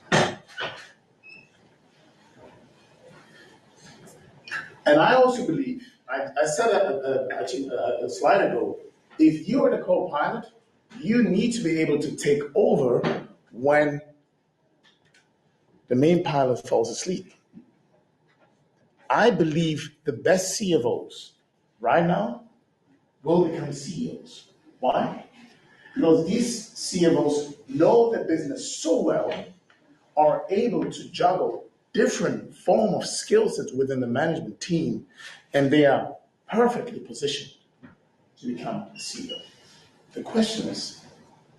And I also believe, I said a slide ago, if you are the co-pilot, you need to be able to take over when the main pilot falls asleep. I believe the best CFOs right now will become CEOs. Why? Because these CFOs know the business so well, are able to juggle different form of skill sets within the management team, and they are perfectly positioned to become a CEO. The question is,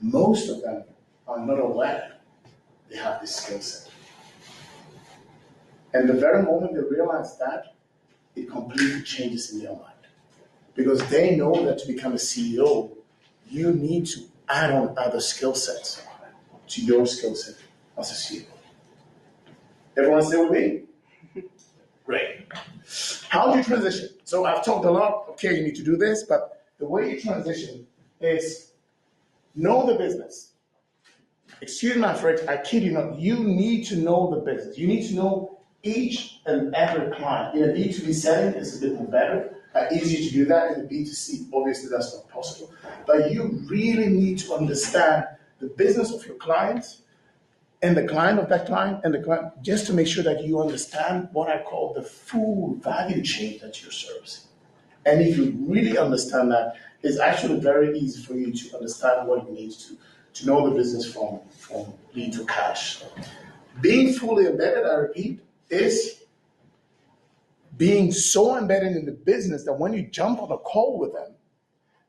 most of them are not aware they have this skill set. And the very moment they realize that, it completely changes in their mind. Because they know that to become a CEO, you need to add on other skill sets to your skill set as a CEO. Everyone still with me? Great. How do you transition? So I've talked a lot, okay, you need to do this, but the way you transition is know the business. Excuse my French, I kid you not, you need to know the business. You need to know each and every client. In a B2B setting, it's a bit more better. Easier to do that. In a B2C, obviously that's not possible. But you really need to understand the business of your clients and the client of that client and the client, just to make sure that you understand what I call the full value chain that you're servicing. And if you really understand that, it's actually very easy for you to understand what it means to know the business from lead to cash. Being fully embedded, I repeat, is being so embedded in the business that when you jump on a call with them,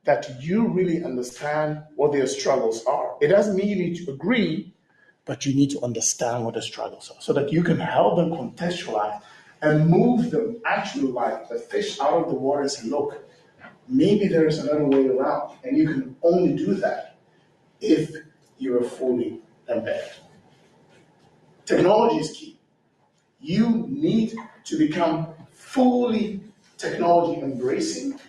that you really understand what their struggles are. It doesn't mean you need to agree, but you need to understand what the struggles are so that you can help them contextualize and move them actually like the fish out of the water and say, look, maybe there's another way around. And you can only do that if you're fully embedded. Technology is key. You need to become fully technology embracing,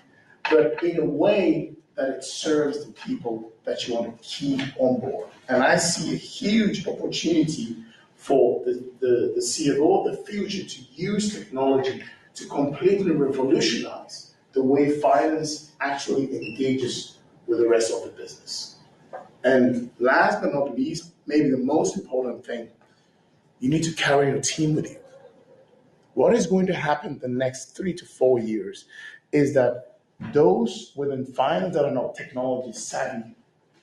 but in a way that it serves the people that you want to keep on board. And I see a huge opportunity for the CFO of the future to use technology to completely revolutionize the way finance actually engages with the rest of the business. And last but not least, maybe the most important thing, you need to carry your team with you. What is going to happen the next 3 to 4 years is that those within finance that are not technology savvy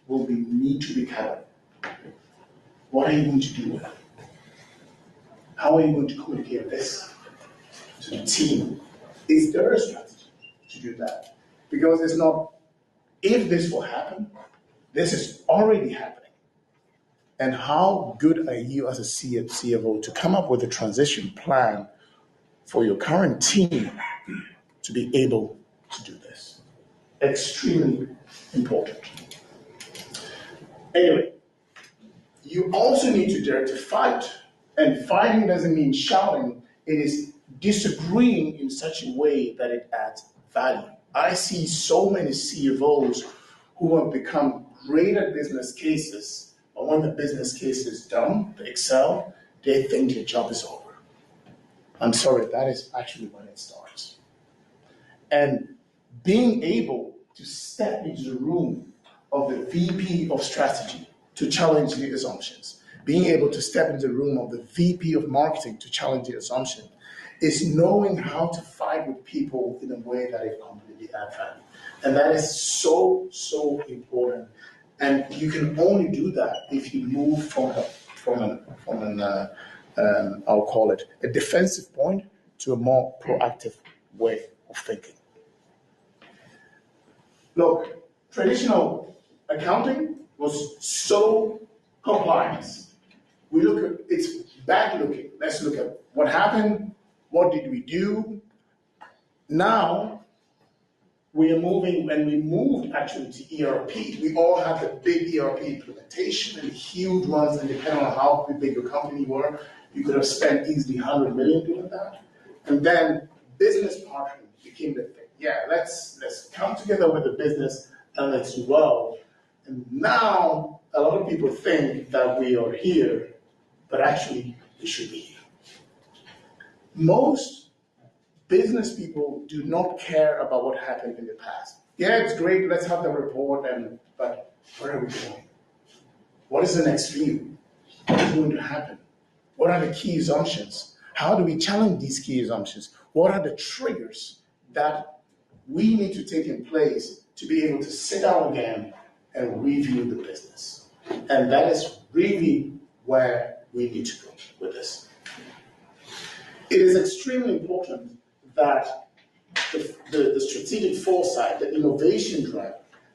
will need to be covered. What are you going to do with it? How are you going to communicate this to the team? Is there a strategy to do that? Because it's not if this will happen, this is already happening. And how good are you as a CFO to come up with a transition plan for your current team to be able to do this? Extremely important. Anyway, you also need to dare to fight. And fighting doesn't mean shouting. It is disagreeing in such a way that it adds value. I see so many CFOs who have become great at business cases, but when the business case is done, they excel, they think their job is over. I'm sorry, that is actually when it starts. And being able to step into the room of the VP of strategy to challenge the assumptions, being able to step into the room of the VP of marketing to challenge the assumption, is knowing how to fight with people in a way that it completely adds value. And that is so, so important. And you can only do that if you move from an I'll call it a defensive point to a more proactive way of thinking. Look, traditional accounting was so compliance. We look at, it's bad looking. Let's look at what happened, what did we do. Now, we are moving, when we moved actually to ERP, we all had the big ERP implementation and huge ones, and depending on how big your company were, you could have spent easily 100 million doing that. And then business partnering became the thing. Yeah, let's come together with the business and let's do well. And now a lot of people think that we are here, but actually we should be here. Most business people do not care about what happened in the past. Yeah, it's great, let's have the report, but where are we going? What is the next view? What is going to happen? What are the key assumptions? How do we challenge these key assumptions? What are the triggers that we need to take in place to be able to sit down again and review the business? And that is really where we need to go with this. It is extremely important that the strategic foresight, the innovation drive,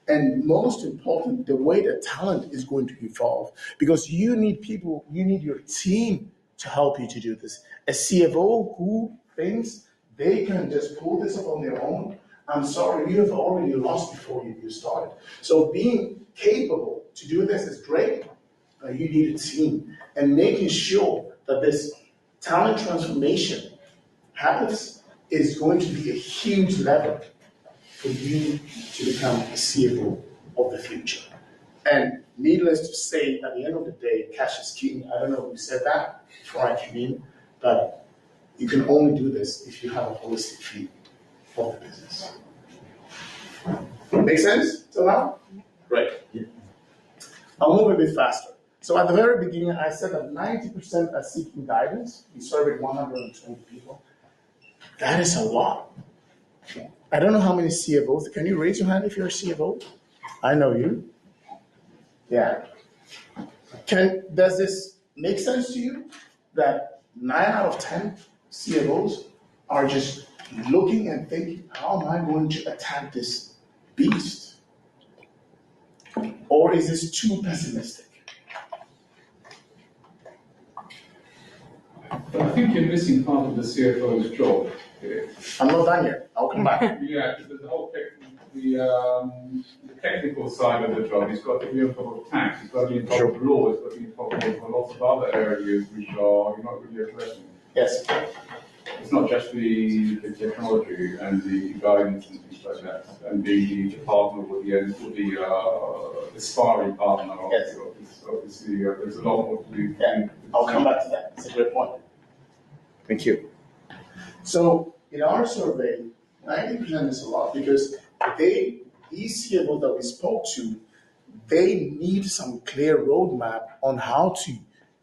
and most important, the way that talent is going to evolve, because you need people, you need your team to help you to do this. A CFO who thinks they can just pull this up on their own, I'm sorry, you have already lost before you started. So being capable to do this is great, but you need a team. And making sure that this talent transformation happens is going to be a huge lever for you to become a CFO of the future. And needless to say, at the end of the day, cash is king. I don't know who said that before I came in, but you can only do this if you have a holistic view of the business. Make sense till now? Great. I'll move a bit faster. So at the very beginning, I said that 90% are seeking guidance. We surveyed 120 people. That is a lot. I don't know how many CFOs. Can you raise your hand if you're a CFO? I know you. Yeah. Does this make sense to you that 9 out of 10 CFOs are just looking and thinking, how am I going to attack this beast? Or is this too pessimistic?
But I think you're missing part of the CFO's job here.
I'm not done yet. I'll come back.
Yeah, because the whole the technical side of the job, he's got to be on top of tax, he's got to be on top of law, he's got to be on top of lots of other areas which are you're not really addressing.
Yes.
It's not just the technology and the guidance and things like that, and being the partner with the sparring partner of
Yes.
obviously there's a lot more to do.
Yeah. I'll come back to that. It's a great point. Thank you. So in our survey, 90% is a lot because these CFOs that we spoke to, they need some clear roadmap on how to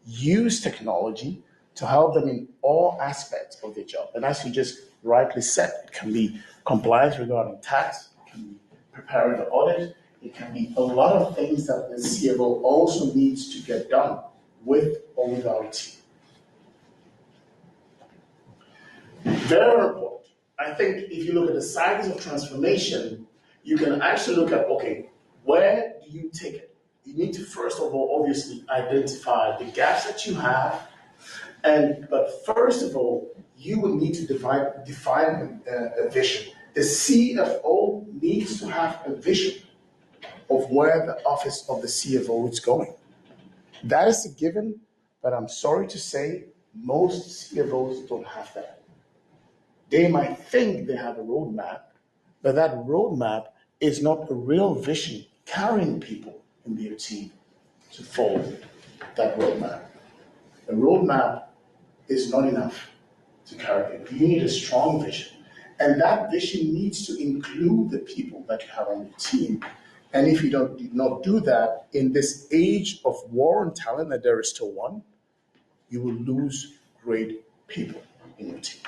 use technology to help them in all aspects of their job. And as you just rightly said, it can be compliance regarding tax, it can be preparing the audit, it can be a lot of things that the CFO also needs to get done with or without team. Very important. I think if you look at the cycles of transformation, you can actually look at, okay, where do you take it? You need to first of all, obviously, identify the gaps that you have. But first of all, you will need to define a vision. The CFO needs to have a vision of where the office of the CFO is going. That is a given, but I'm sorry to say, most CFOs don't have that. They might think they have a roadmap, but that roadmap is not a real vision carrying people in their team to follow that roadmap. A roadmap is not enough to carry people. You need a strong vision. And that vision needs to include the people that you have on your team. And if you did not do that, in this age of war on talent, that there is still one, you will lose great people in your team.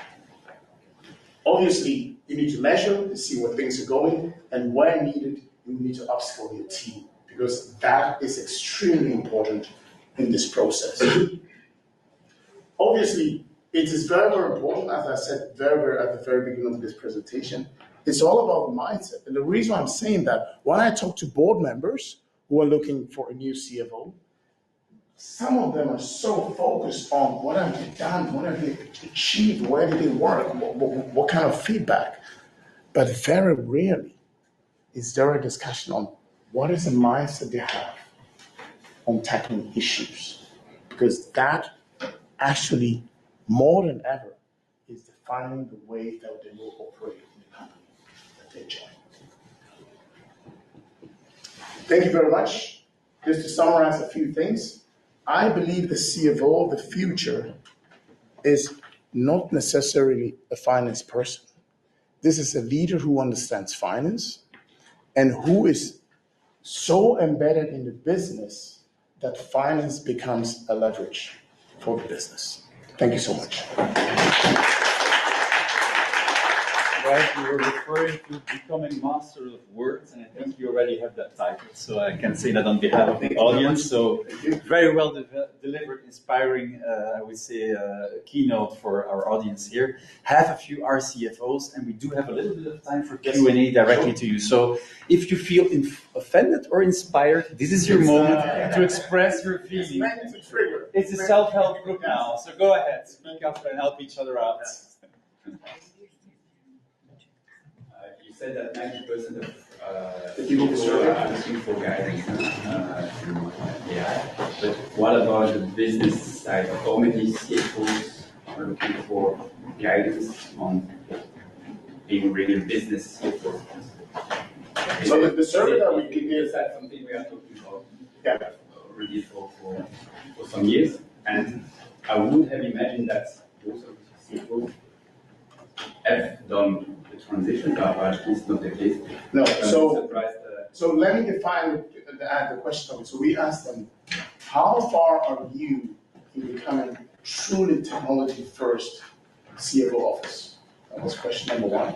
Obviously, you need to measure to see where things are going, and where needed, you need to upskill your team, because that is extremely important in this process. Obviously, it is very, very important, as I said at the very beginning of this presentation, it's all about mindset. And the reason I'm saying that, when I talk to board members who are looking for a new CFO, some of them are so focused on what have they done, what have they achieved, where did they work, what kind of feedback. But very rarely is there a discussion on what is the mindset they have on tackling issues. Because that actually, more than ever, is defining the way that they will operate in the company that they join. Thank you very much. Just to summarize a few things. I believe the CFO of the future is not necessarily a finance person. This is a leader who understands finance and who is so embedded in the business that finance becomes a leverage for the business. Thank you so much.
Right, you were referring to becoming master of words, and I think you already have that title, so I can say that on behalf of the audience. So very well delivered, inspiring, I would say, keynote for our audience here. Have a few RCFOs, and we do have a little bit of time for Q&A directly to you. So if you feel offended or inspired, this is your moment to express your feelings. It's a self-help group now, so go ahead, speak up and help each other out.
You said that 90% of people are asking for guidance in AI. But what about the business side? How many CFOs are looking for guidance on being really business CFOs?
So the survey that we did
is that something we are talking about already for some years. And I would have imagined that most of the CFOs have done the transition, but it's not the case.
No, so let me define the question. So we asked them, how far are you in becoming truly technology first CFO office? That was question number one.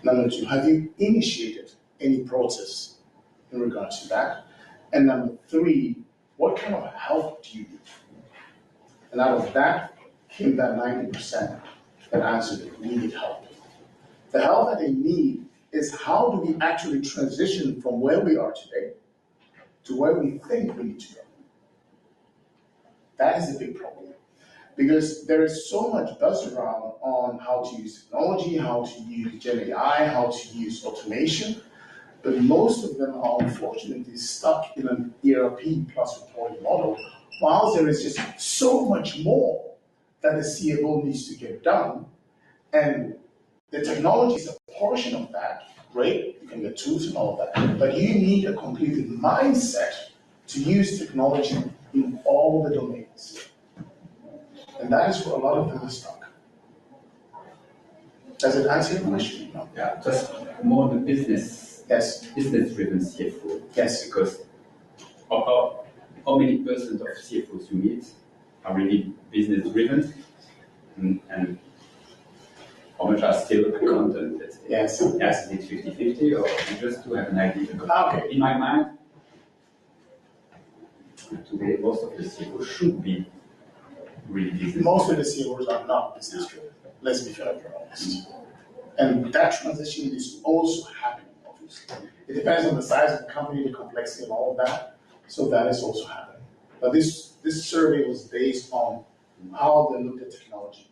Number two, have you initiated any process in regards to that? And number three, what kind of help do you need? And out of that came that 90% that answered it, we need help. The help that they need is how do we actually transition from where we are today to where we think we need to go. That is a big problem. Because there is so much buzz around on how to use technology, how to use Gen AI, how to use automation, but most of them are unfortunately stuck in an ERP plus reporting model, while there is just so much more that the CFO needs to get done, and the technology is a portion of that. Great, you can get tools and all of that, but you need a completed mindset to use technology in all the domains. And that is where a lot of them are stuck. Does it answer your question? No.
Yeah, just more the business.
Yes.
Business-driven CFO.
Yes.
Because how many percent of CFOs you meet are really business-driven, and how much are still accountant? Let's say.
Yes.
Yes, is it 50-50, or just to have an idea?
Okay.
In my mind, today most of the CFOs should be really business.
Most of the CEOs are not business driven. Let's be fair and honest. And that transition is also happening, obviously. It depends on the size of the company, the complexity, and all of that. So that is also happening. But this survey was based on how they looked at technology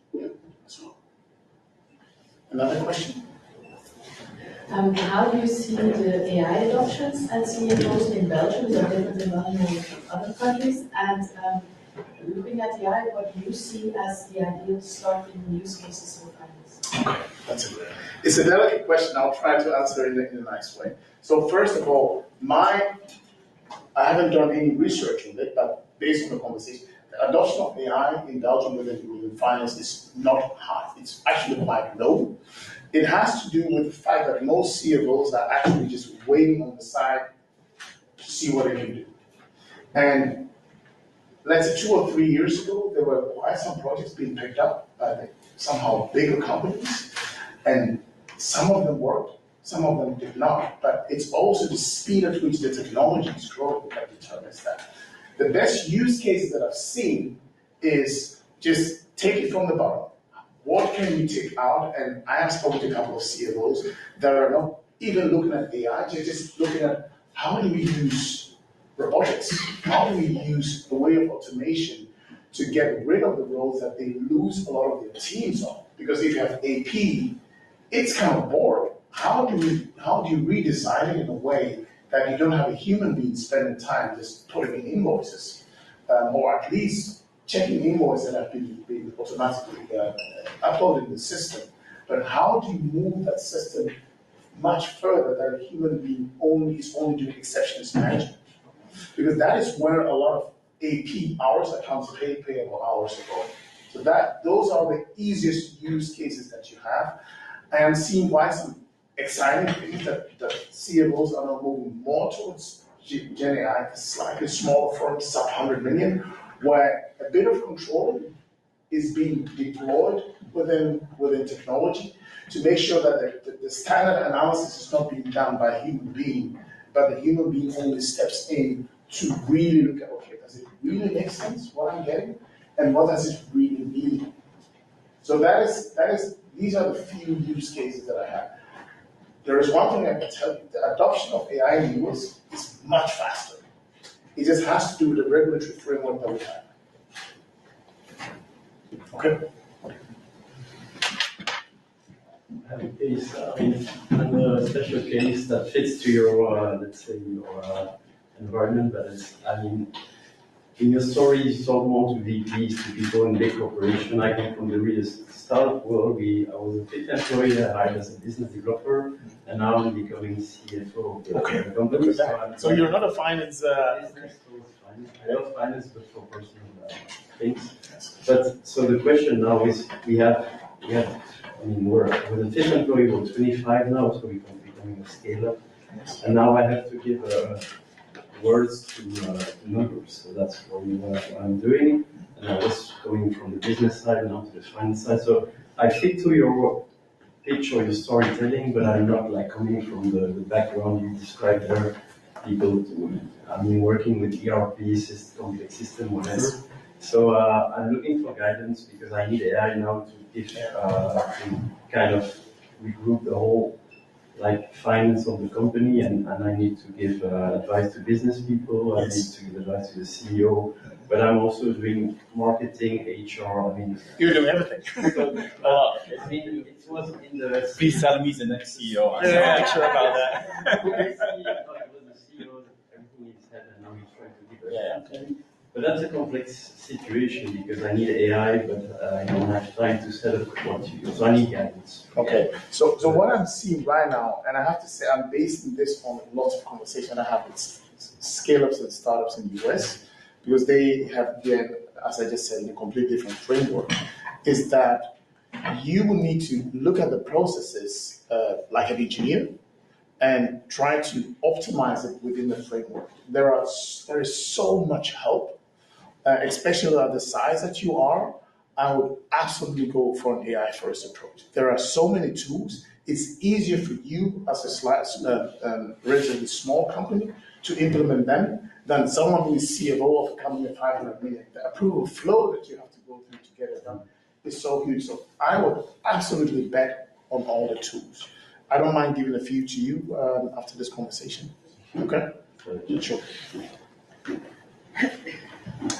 as well. Another question?
How do you see the AI adoptions at CFOs in Belgium? Is that different in Belgium and other countries? And looking at AI, what do you see as the ideal starting use cases for finance?
Okay, it's a delicate question. I'll try to answer it in a nice way. So first of all, I haven't done any research on it, but based on the conversation, the adoption of AI in Belgium within finance is not high. It's actually quite low. It has to do with the fact that most CFOs are actually just waiting on the side to see what they can do. And let's say 2 or 3 years ago, there were quite some projects being picked up by somehow bigger companies, and some of them worked, some of them did not. But it's also the speed at which the technology is growing that determines that. The best use cases that I've seen is just take it from the bottom. What can you take out? And I have spoken to a couple of CFOs that are not even looking at AI, they're just looking at how do we use robotics? How do we use a way of automation to get rid of the roles that they lose a lot of their teams on? Because if you have AP, it's kind of boring. How do you redesign it in a way that you don't have a human being spending time just putting in invoices, or at least checking invoices that have been automatically uploaded in the system? But how do you move that system much further that a human being is only doing exceptions management? Because that is where a lot of AP hours, accounts payable hours are going. So those are the easiest use cases that you have. I am seeing why some exciting things that CFOs are now moving more towards Gen AI, slightly smaller firms, sub 100 million, where a bit of control is being deployed within technology to make sure that the standard analysis is not being done by a human being, but the human being only steps in to really look at, okay, does it really make sense what I'm getting, and what does it really mean? So these are the few use cases that I have. There is one thing I can tell you: the adoption of AI in the US is much faster. It just has to do with the regulatory framework that we have. Okay.
I have a case, a special case that fits to your, let's say, your environment, but in your story, you sold more to VPs, to people in big corporations. I come from the real startup world. I was a big employee, I hired as a business developer, and now I'm becoming CFO of the company.
So you're not a finance...
I love finance, but for personal things. But so the question now is, we're with a fifth employee, we're 25 now, so we're becoming a scale-up. And now I have to give words to numbers. So that's what I'm doing. And I was going from the business side now to the finance side. So I fit to your pitch or your storytelling, but I'm not like coming from the background you described there. People, working with ERP complex system, whatever. So I'm looking for guidance because I need AI now to give kind of we group the whole like finance of the company, and I need to give advice to business people. I need to give advice to the CEO, but I'm also doing marketing, HR. I mean,
you're doing everything.
So, I mean, it was in the.
Please tell me he's the next CEO. I'm
Yeah.
not sure about that.
It was the CEO, everything in his head, and now he's trying to give us. But that's a complex situation because I need AI, but I don't have time to set up what to do. So I need guidance.
Okay, so what I'm seeing right now, and I have to say I'm basing this on lots of conversation I have with scale-ups and startups in the US, because they have been, as I just said, in a completely different framework, is that you will need to look at the processes like an engineer and try to optimize it within the framework. There is so much help, especially at the size that you are. I would absolutely go for an AI first approach. There are so many tools. It's easier for you as a relatively small company to implement them than someone who is CFO of a company of 500 million. The approval flow that you have to go through to get it done is so huge. So I would absolutely bet on all the tools. I don't mind giving a few to you after this conversation. Okay? Sure.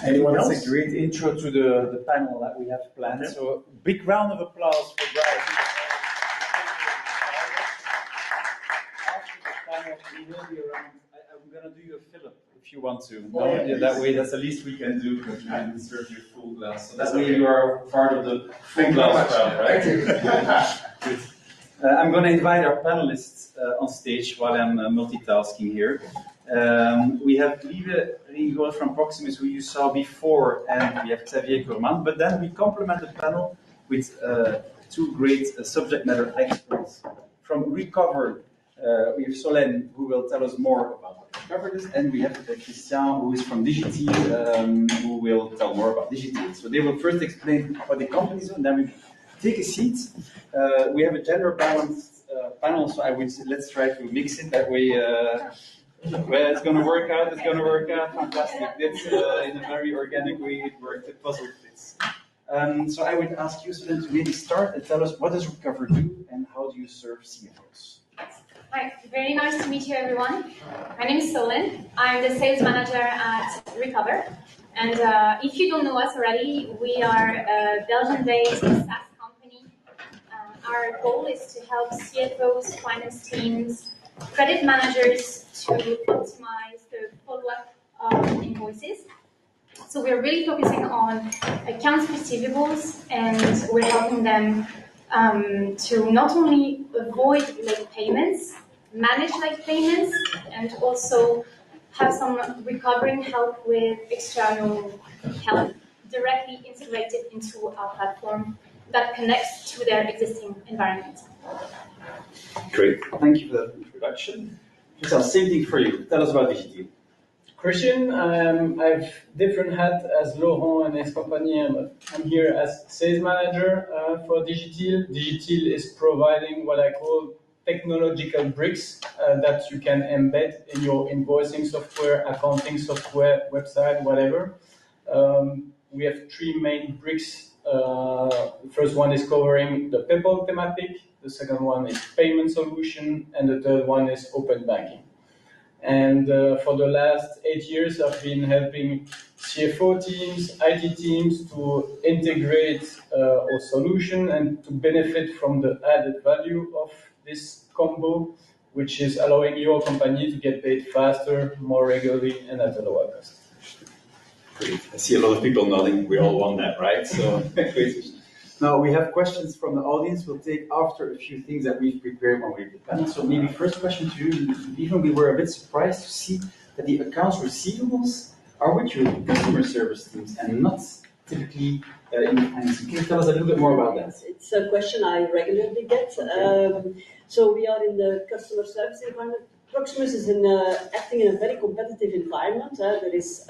Anyone else?
That's a great intro to the panel that we have planned. Yeah. So big round of applause for Brian. After the panel, we will be around. I'm going to do you a fill-up if you want to.
Oh, yeah,
that way, that's the least we can do because we didn't serve you full glass. So that way you are part of the full glass crowd, right? I'm going to invite our panelists on stage while I'm multitasking here. We have Lieve Ringel from Proximus, who you saw before, and we have Xavier Corman. But then we complement the panel with two great subject matter experts. From Recover, we have Solène, who will tell us more about Recover this, and we have Christian, who is from Digitil, who will tell more about Digitil. So they will first explain what the company is, and then we take a seat. We have a gender balanced panel, so let's try to mix it that way. Well, it's going to work out. It's going to work out. Fantastic. That's in a very organic way. It worked. The puzzle fits. So I would ask you, Solène, to maybe start and tell us what does Recover do and how do you serve CFOs?
Hi, very nice to meet you, everyone. My name is Solène. I'm the sales manager at Recover. And if you don't know us already, we are a Belgian-based SaaS company. Our goal is to help CFOs, finance teams, credit managers to optimize the follow-up of invoices. So we're really focusing on accounts receivables, and we're helping them to not only avoid late payments, manage late payments, and also have some recovering help with external help directly integrated into our platform that connects to their existing environment.
Great, thank you for that introduction. Christian, same thing for you. Tell us about Digitil.
Christian, I've different hat as Laurent and his company. I'm here as sales manager for Digitil. Digitil is providing what I call technological bricks that you can embed in your invoicing software, accounting software, website, whatever. We have three main bricks. The first one is covering the PayPal thematic. The second one is payment solution, and the third one is open banking. And for the last 8 years, I've been helping CFO teams, IT teams to integrate our solution and to benefit from the added value of this combo, which is allowing your company to get paid faster, more regularly, and at a lower cost.
Great. I see a lot of people nodding. We all want that, right? So, great. Now, we have questions from the audience. We'll take after a few things that we've prepared when we did the panel. So maybe first question to you, even we were a bit surprised to see that the accounts receivables are with your customer service teams and not typically in finance. Can you tell us a little bit more about that?
It's a question I regularly get. So we are in the customer service environment. Proximus is acting in a very competitive environment. There is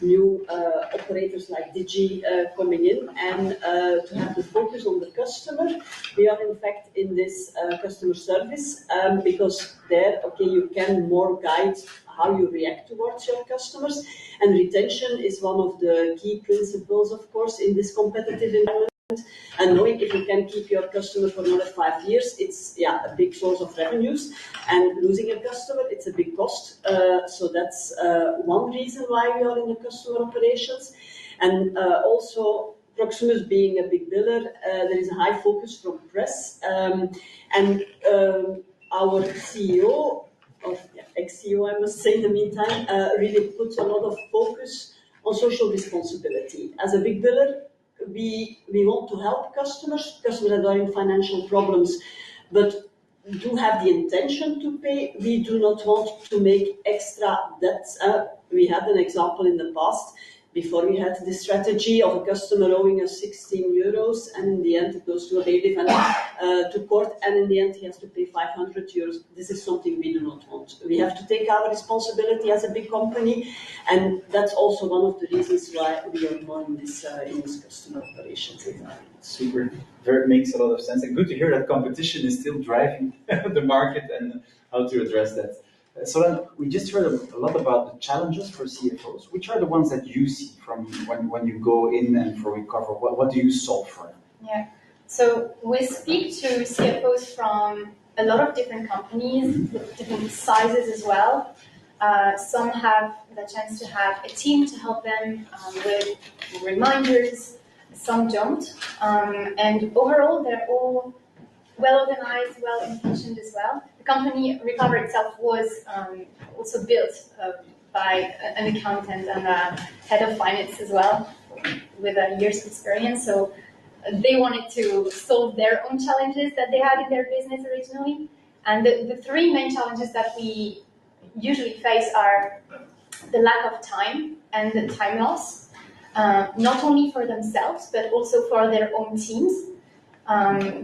new operators like Digi coming in, and to have the focus on the customer, we are in fact in this customer service because there, okay, you can more guide how you react towards your customers, and retention is one of the key principles, of course, in this competitive environment. And knowing if you can keep your customer for another 5 years, it's a big source of revenues. And losing a customer, it's a big cost. So that's one reason why we are in the customer operations. And also, Proximus being a big biller, there is a high focus from press. Our CEO, or ex-CEO I must say in the meantime, really puts a lot of focus on social responsibility. As a big biller, we want to help customers that are in financial problems, but do have the intention to pay. We do not want to make extra debts. We had an example in the past, before we had the strategy of a customer owing us 16 euros, and in the end it goes to a bailiff and to court, and in the end he has to pay 500 euros. This is something we do not want. We have to take our responsibility as a big company, and that's also one of the reasons why we are more in this customer operations.
Super. Makes a lot of sense, and good to hear that competition is still driving the market and how to address that. So then, we just heard a lot about the challenges for CFOs. Which are the ones that you see from when you go in and for Recover? What do you solve for them?
Yeah, so we speak to CFOs from a lot of different companies, with different sizes as well. Some have the chance to have a team to help them with reminders, some don't. And overall, they're all well organized, well intentioned as well. The company Recover itself was also built by an accountant and a head of finance as well, with years of experience. So they wanted to solve their own challenges that they had in their business originally. And the three main challenges that we usually face are the lack of time and the time loss, not only for themselves, but also for their own teams.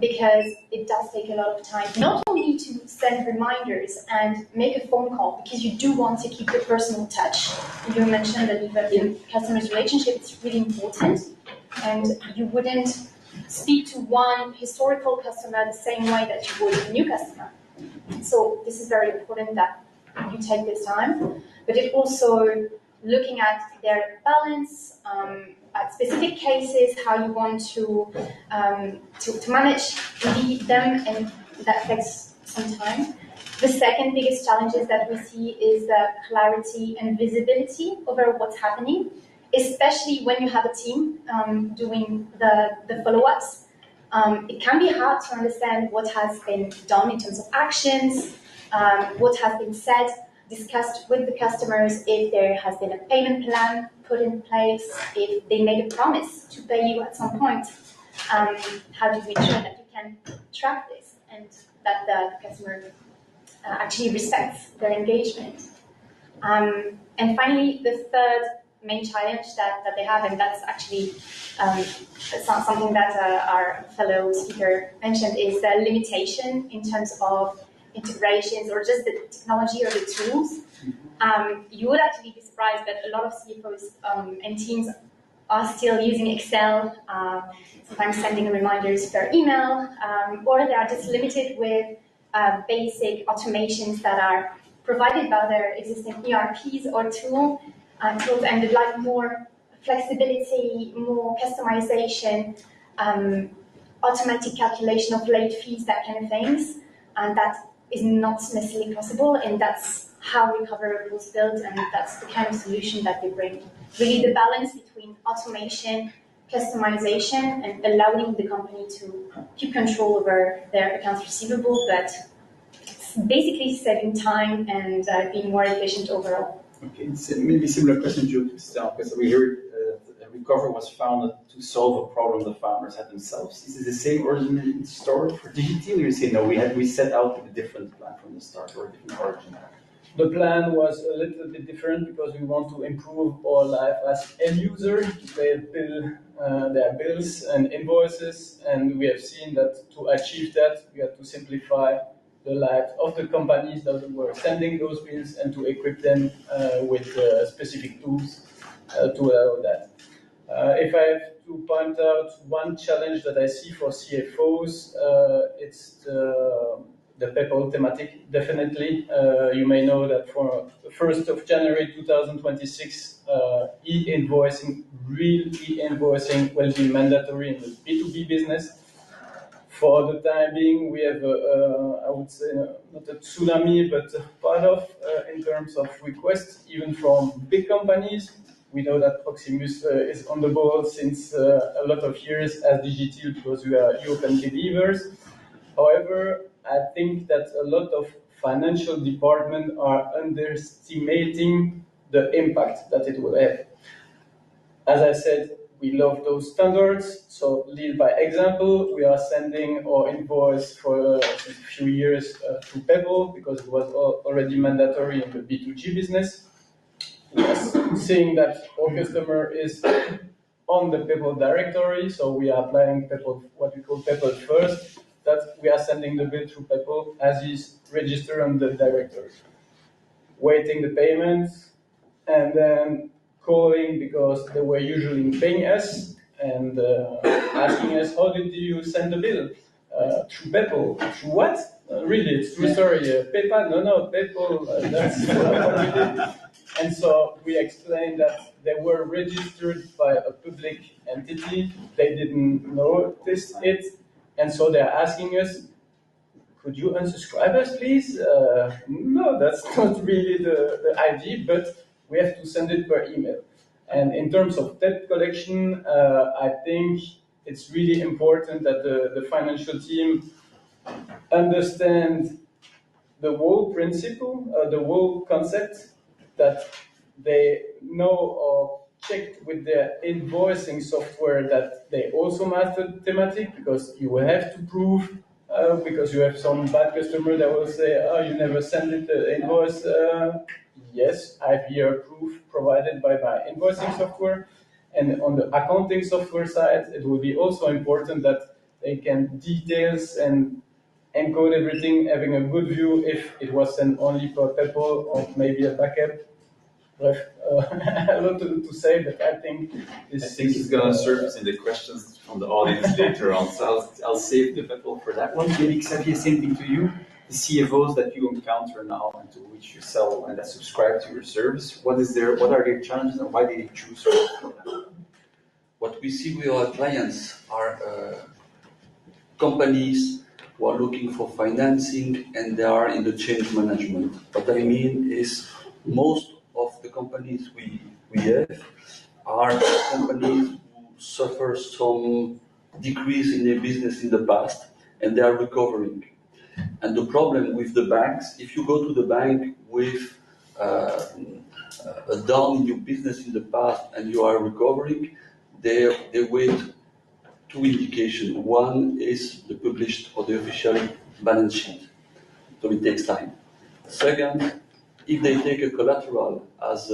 Because it does take a lot of time, not only to send reminders and make a phone call, because you do want to keep the personal touch. You mentioned that the customer's relationship is really important, and you wouldn't speak to one historical customer the same way that you would a new customer. So this is very important that you take this time, but it also looking at their balance, at specific cases, how you want to manage them, and that takes some time. The second biggest challenge that we see is the clarity and visibility over what's happening, especially when you have a team doing the follow-ups. It can be hard to understand what has been done in terms of actions, what has been said, discussed with the customers, if there has been a payment plan put in place, if they made a promise to pay you at some point. How do we ensure that you can track this and that the customer actually respects their engagement? And finally, the third main challenge that they have, and that's actually something that our fellow speaker mentioned, is the limitation in terms of integrations or just the technology or the tools. You would actually be surprised that a lot of CFOs and teams are still using Excel, sometimes sending reminders per email, or they are just limited with basic automations that are provided by their existing ERPs or tools, and they'd like more flexibility, more customization, automatic calculation of late fees, that kind of things, and that is not necessarily possible, and that's how Recover was built, and that's the kind of solution that they bring. Really the balance between automation, customization, and allowing the company to keep control over their accounts receivable, but basically saving time and being more efficient overall.
Okay, so maybe similar question to Christian, because we heard Recover was founded to solve a problem the founders had themselves. Is it the same origin story for digital? Or you say no, we set out with a different plan from the start, or a different origin?
The plan was a little bit different because we want to improve our life as end user, to pay their bills and invoices, and we have seen that to achieve that, we have to simplify the life of the companies that were sending those bills and to equip them with specific tools to allow that. If I have to point out one challenge that I see for CFOs, it's the PayPal thematic, definitely. You may know that for the 1st of January 2026, e-invoicing, real e-invoicing will be mandatory in the B2B business. For the time being, we have, I would say, not a tsunami, but part of in terms of requests, even from big companies. We know that Proximus is on the board since a lot of years as Digital because we are European believers. However, I think that a lot of financial departments are underestimating the impact that it will have. As I said, we love those standards, so lead by example. We are sending our invoice for a few years to Pebble because it was already mandatory in the B2G business. We are seeing that our customer is on the Pebble directory, so we are applying Pebble, what we call Pebble first, that we are sending the bill through Pebble as is registered on the directory. Waiting the payments, and then calling because they were usually paying us and asking us, how did you send the bill? Through PayPal. Through what? Really, it's true story. PayPal? No, PayPal. That's what we did. And so we explained that they were registered by a public entity. They didn't notice it. And so they're asking us, could you unsubscribe us, please? No, that's not really the idea, but we have to send it per email. And in terms of debt collection, I think it's really important that the financial team understand the whole principle, the whole concept, that they know or checked with their invoicing software that they also master thematic, because you will have to prove, because you have some bad customer that will say, oh, you never send it the invoice. Yes, I have here proof provided by my invoicing software. And on the accounting software side, it will be also important that they can details and encode everything, having a good view if it was sent only per PayPal or maybe a backup. Bref, a lot to say, but I think
this is going to surface in the questions from the audience later on, so I'll save the PayPal for that one. Maybe Xavier, same thing to you. The CFOs that you encounter now and to which you sell and that subscribe to your service, what are their challenges and why do they choose for that?
What we see with our clients are companies who are looking for financing and they are in the change management. What I mean is most of the companies we have are companies who suffer some decrease in their business in the past and they are recovering. And the problem with the banks, if you go to the bank with a down in your business in the past and you are recovering, they wait two indications. One is the published or the official balance sheet, so it takes time. Second, if they take a collateral as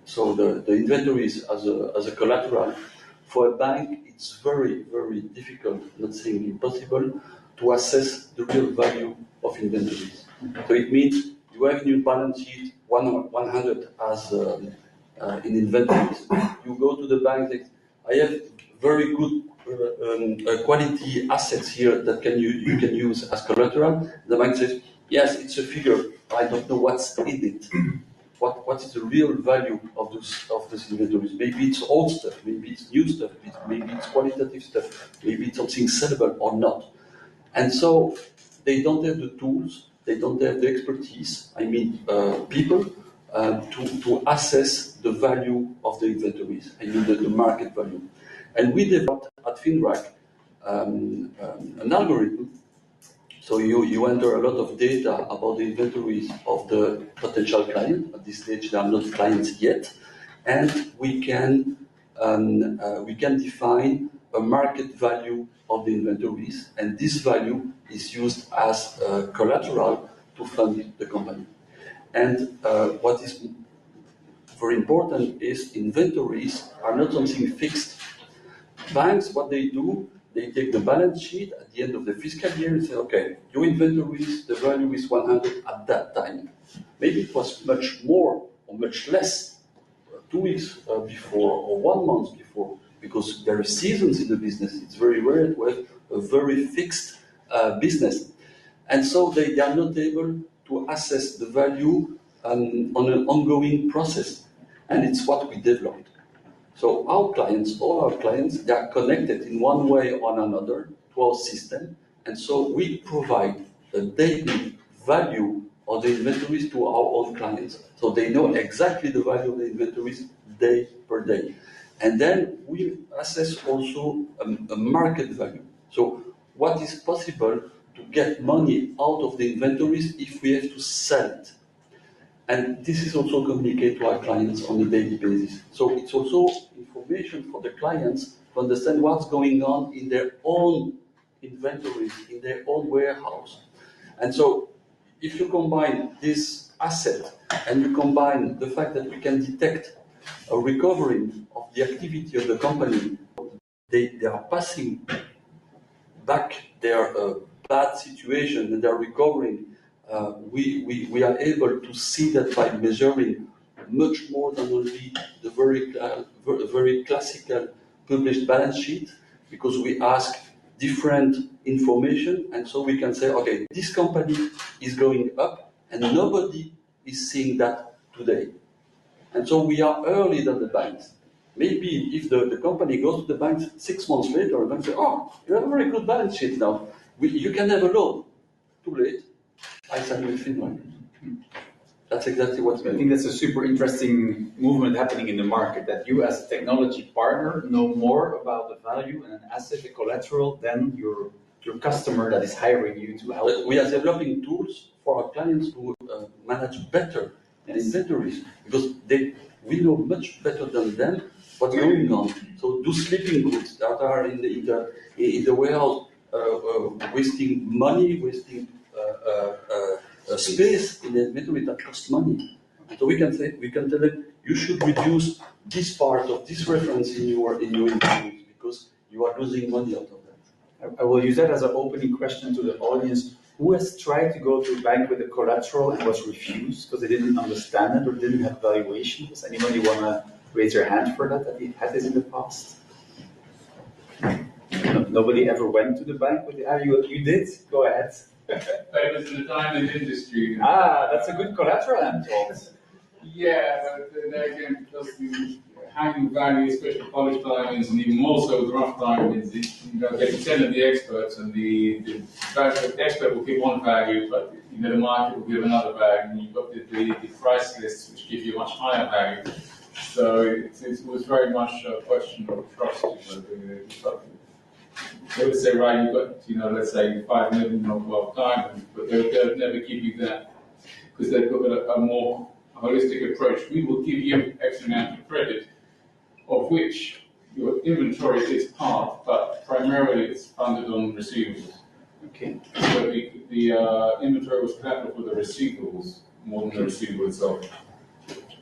so the inventories as a collateral, for a bank it's very, very difficult, not saying impossible, to assess the real value of inventories. So it means you have in your balance sheet 100 as in inventories. You go to the bank, say, I have very good quality assets here that you can use as collateral. The bank says, yes, it's a figure. I don't know what's in it. What is the real value of those inventories? Maybe it's old stuff, maybe it's new stuff, maybe it's qualitative stuff, maybe it's something sellable or not. And so they don't have the tools, they don't have the expertise, people, to assess the value of the inventories, the market value. And we developed at Finrack an algorithm. So you enter a lot of data about the inventories of the potential client. At this stage, they are not clients yet, and we can define a market value of the inventories, and this value is used as collateral to fund the company. And what is very important is inventories are not something fixed. Banks, what they do, they take the balance sheet at the end of the fiscal year and say, okay, your inventories, the value is 100 at that time. Maybe it was much more or much less 2 weeks before or 1 month before, because there are seasons in the business. It's very rare to have a very fixed business. And so they are not able to assess the value on an ongoing process. and it's what we developed. So our clients, all our clients, they are connected in one way or another to our system, and so we provide a daily value of the inventories to our own clients. So they know exactly the value of the inventories day per day. And then we assess also a market value. So what is possible to get money out of the inventories if we have to sell it. And this is also communicated to our clients on a daily basis. So it's also information for the clients to understand what's going on in their own inventories, in their own warehouse. And so if you combine this asset and you combine the fact that we can detect a recovery of the activity of the company, they are passing back their bad situation and they're recovering. We are able to see that by measuring much more than only the very classical published balance sheet, because we ask different information, and so we can say, okay, this company is going up, and nobody is seeing that today. And so we are earlier than the banks. Maybe if the company goes to the bank 6 months later, the bank say, oh, you have a very good balance sheet now. You can have a loan. Too late. I signed with Finrack. That's exactly what we do.
I think that's a super interesting movement happening in the market, that you as a technology partner know more about the value and an asset, a collateral, than your customer that is hiring you to help.
But we are developing tools for our clients to manage better the inventories, because we know much better than them what's going on. So do sleeping goods that are in the warehouse wasting money, wasting space in the inventory that costs money. So we can tell them, you should reduce this part of this reference in your inventories because you are losing money out of that.
I will use that as an opening question to the audience. Who has tried to go to a bank with a collateral and was refused because they didn't understand it or didn't have valuation? Does anybody want to raise their hand for that you've had this in the past? Nobody ever went to the bank with it? You did? Go ahead.
It was in the diamond industry.
That's a good collateral, I'm told.
Yeah, but then again, because the hanging value, especially polished diamonds, and even more so with rough diamonds, they depend on the experts, and the expert will give one value, but the market will give another value, and you've got the price lists which give you a much higher value. So it was very much a question of trust. They would say, right, you've got, let's say 5 million of diamonds, but they'll never give you that because they've got a more holistic approach. We will give you X amount of credit, of which your inventory is part, but primarily it's funded on receivables.
Okay.
So the inventory was collateral for the receivables more than the receivable itself.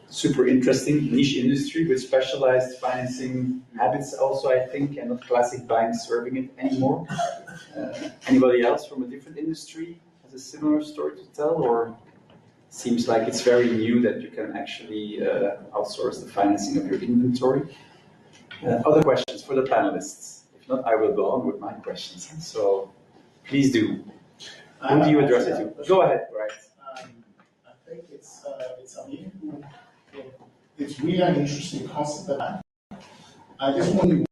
Super interesting niche industry with specialized financing habits also, I think, and not classic banks serving it anymore. Anybody else from a different industry has a similar story to tell, or seems like it's very new that you can actually outsource the financing of your inventory? Other questions for the panelists? If not, I will go on with my questions. So please do. Who do you address it to? Go ahead, right.
I think it's Amir. It's really an interesting concept that I just want to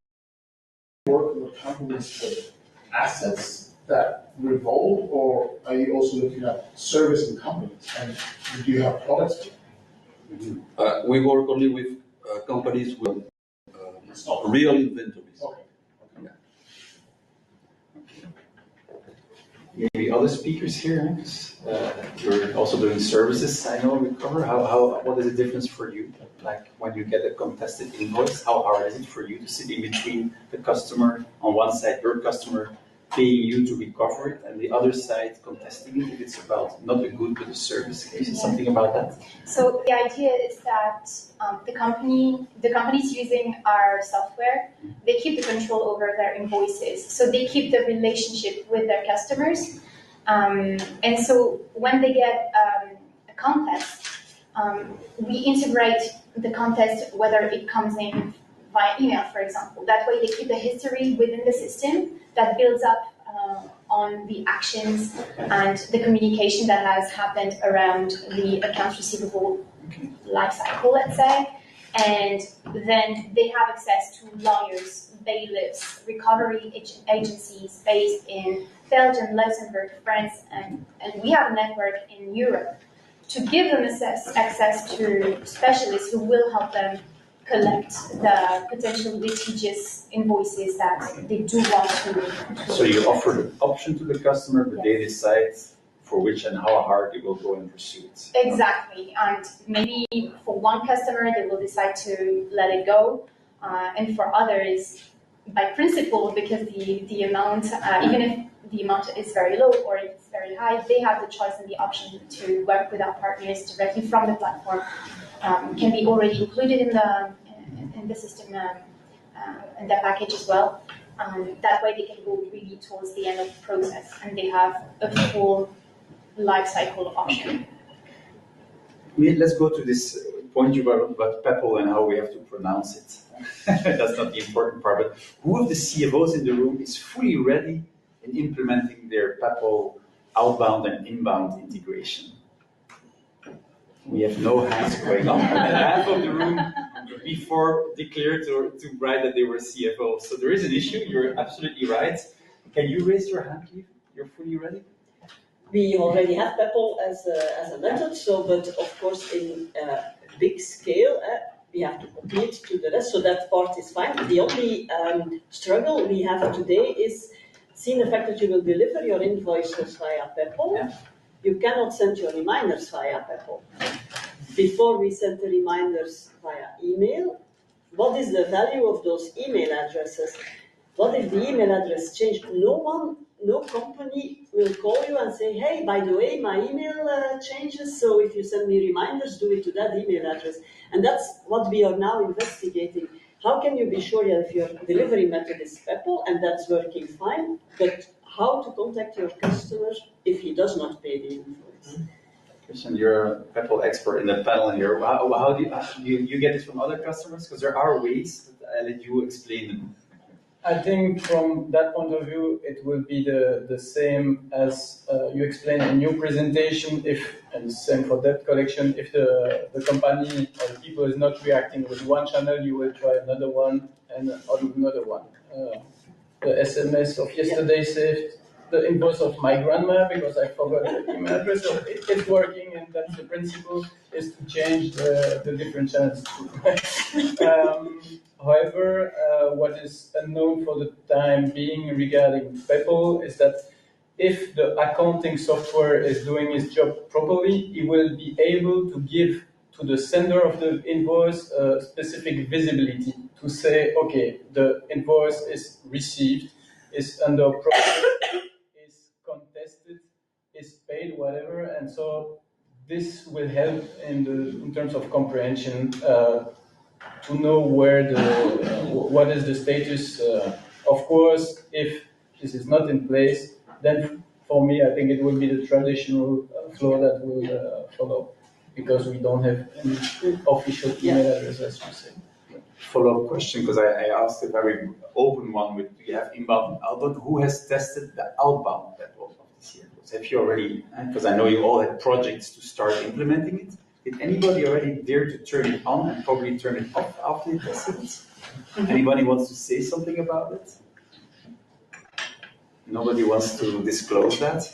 work with companies with assets that revolve, or are you also looking at servicing companies? And do you have products?
We work only with companies with real inventories.
Okay.
Maybe other speakers here? You're also doing services, I know, Recover. What is the difference for you? Like when you get a contested invoice, how hard is it for you to sit in between the customer, on one side, your customer paying you to recover it, and the other side contesting it if it's about not a good but a service case? Something about that?
So the idea is that the companies using our software, they keep the control over their invoices. So they keep the relationship with their customers. And so when they get a contest, we integrate the contest, whether it comes in via email, for example. That way they keep the history within the system that builds up on the actions and the communication that has happened around the accounts receivable lifecycle, let's say. And then they have access to lawyers, bailiffs, recovery agencies based in Belgium, Luxembourg, France, and we have a network in Europe to give them access to specialists who will help them collect the potential litigious invoices that they do want to.
So you offer the option to the customer, but they decide for which and how hard they will go and pursue it.
Exactly, and maybe for one customer they will decide to let it go, and for others, by principle, because the amount, even if the amount is very low or it's very high, they have the choice and the option to work with our partners directly from the platform. Can be already included in the system in the package as well. That way they can go really towards the end of the process and they have a full life cycle option.
Let's go to this point you brought about PEPL and how we have to pronounce it. That's not the important part, but who of the CFOs in the room is fully ready in implementing their PEPL outbound and inbound integration? We have no hands going up, and half of the room before declared to write that they were CFO. So there is an issue, you're absolutely right. Can you raise your hand, Liv? You're fully ready?
We already have PEPL as a method, so but of course in big scale, we have to copy it to the rest, so that part is fine. The only struggle we have today is seeing the fact that you will deliver your invoices via PEPL. Yeah. You cannot send your reminders via PEPL. Before we send the reminders via email, what is the value of those email addresses? What if the email address changed? No company will call you and say, hey, by the way, my email changes, so if you send me reminders, do it to that email address. And that's what we are now investigating. How can you be sure that if your delivery method is PEPL and that's working fine, but how to contact your customer if he does not pay the invoice?
Christian, you're a PEPL expert in the panel here. How do you get it from other customers? Because there are ways, but I'll let you explain them.
I think from that point of view, it will be the same as you explained in your presentation, and same for debt collection. If the company or the people is not reacting with one channel, you will try another one and another one. The SMS of yesterday saved the invoice of my grandma because I forgot the email address. So it's working, and that's the principle, is to change the different channels. However, what is unknown for the time being regarding PEPL is that if the accounting software is doing its job properly, it will be able to give to the sender of the invoice a specific visibility to say, okay, the invoice is received, is under process, is contested, is paid, whatever, and so this will help in terms of comprehension to know where what is the status. Of course, if this is not in place, then for me, I think it will be the traditional flow that will follow, because we don't have any official email address, as you say.
Follow-up question, because I asked a very open one with, do you have inbound and outbound? Who has tested the outbound PEPL of the CFOs? Have you already, because I know you all had projects to start implementing it. Did anybody already dare to turn it on and probably turn it off after you tested it? Anybody wants to say something about it? Nobody wants to disclose that?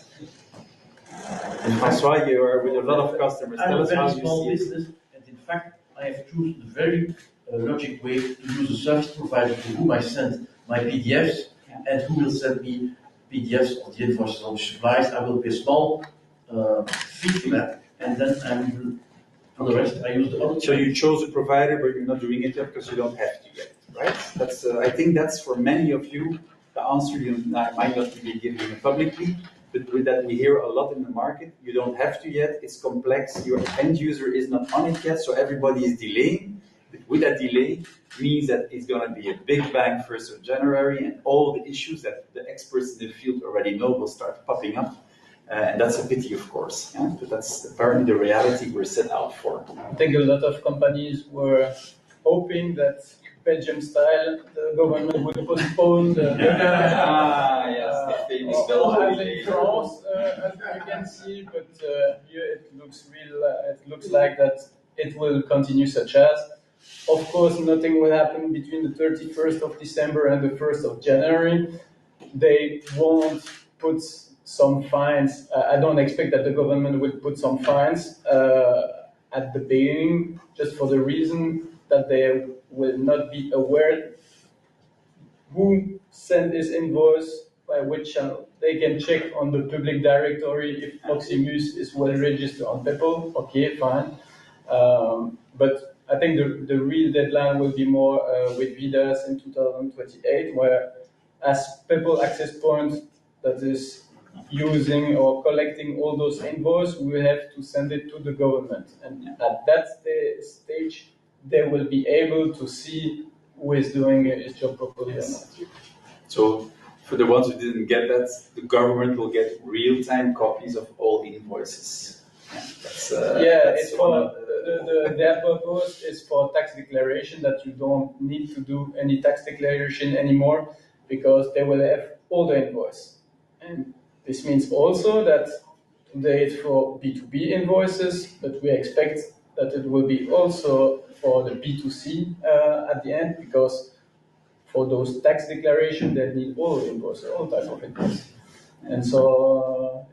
And François, you are with a lot of customers. Tell us how you see it. I'm a very small business,
and in fact, I have chosen the very logic way to use a service provider to whom I send my PDFs, and who will send me PDFs of the invoices on the supplies. I will pay a small fee to that, and then for the rest, I use the other.
So you chose a provider, but you're not doing it yet because you don't have to yet, right? That's I think that's for many of you the answer you might not be giving publicly, but with that we hear a lot in the market. You don't have to yet. It's complex. Your end user is not on it yet, so everybody is delaying. But with that delay means that it's going to be a big bang 1st of January, and all the issues that the experts in the field already know will start popping up. And that's a pity, of course, yeah? But that's apparently the reality we're set out for.
I think a lot of companies were hoping that Belgium style, the government would postpone the
the famous Belgium
in France, as you can see, but here it looks like that it will continue such as. Of course, nothing will happen between the 31st of December and the 1st of January. They won't put some fines. I don't expect that the government will put some fines at the beginning, just for the reason that they will not be aware who sent this invoice, by which channel. They can check on the public directory if Proximus is well registered on PEPL. Okay, fine. But I think the real deadline will be more with VIDAS in 2028, where as PEPL access point that is using or collecting all those invoices, we have to send it to the government. And at that stage, they will be able to see who is doing his job properly or not.
So for the ones who didn't get that, the government will get real-time copies of all invoices. That's
it's for their purpose is for tax declaration, that you don't need to do any tax declaration anymore because they will have all the invoice. And this means also that today it's for B2B invoices, but we expect that it will be also for the B2C at the end, because for those tax declarations, they need all invoices, all types of invoices. And so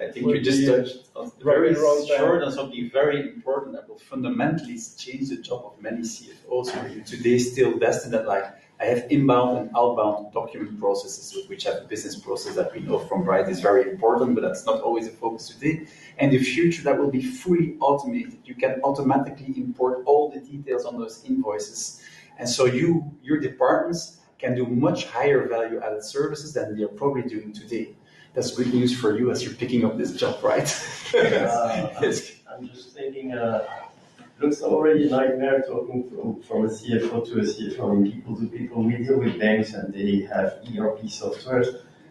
I think you just touched on very short on something very important that will fundamentally change the job of many CFOs. Where you today still destined that, like, I have inbound and outbound document processes, which have a business process that we know from Bright is very important, but that's not always the focus today. And in the future, that will be fully automated. You can automatically import all the details on those invoices. And so your departments can do much higher value-added services than they're probably doing today. That's good news for you as you're picking up this job, right?
I'm just thinking, looks already a nightmare talking from a CFO to a CFO. I mean, people to people. We deal with banks and they have ERP software.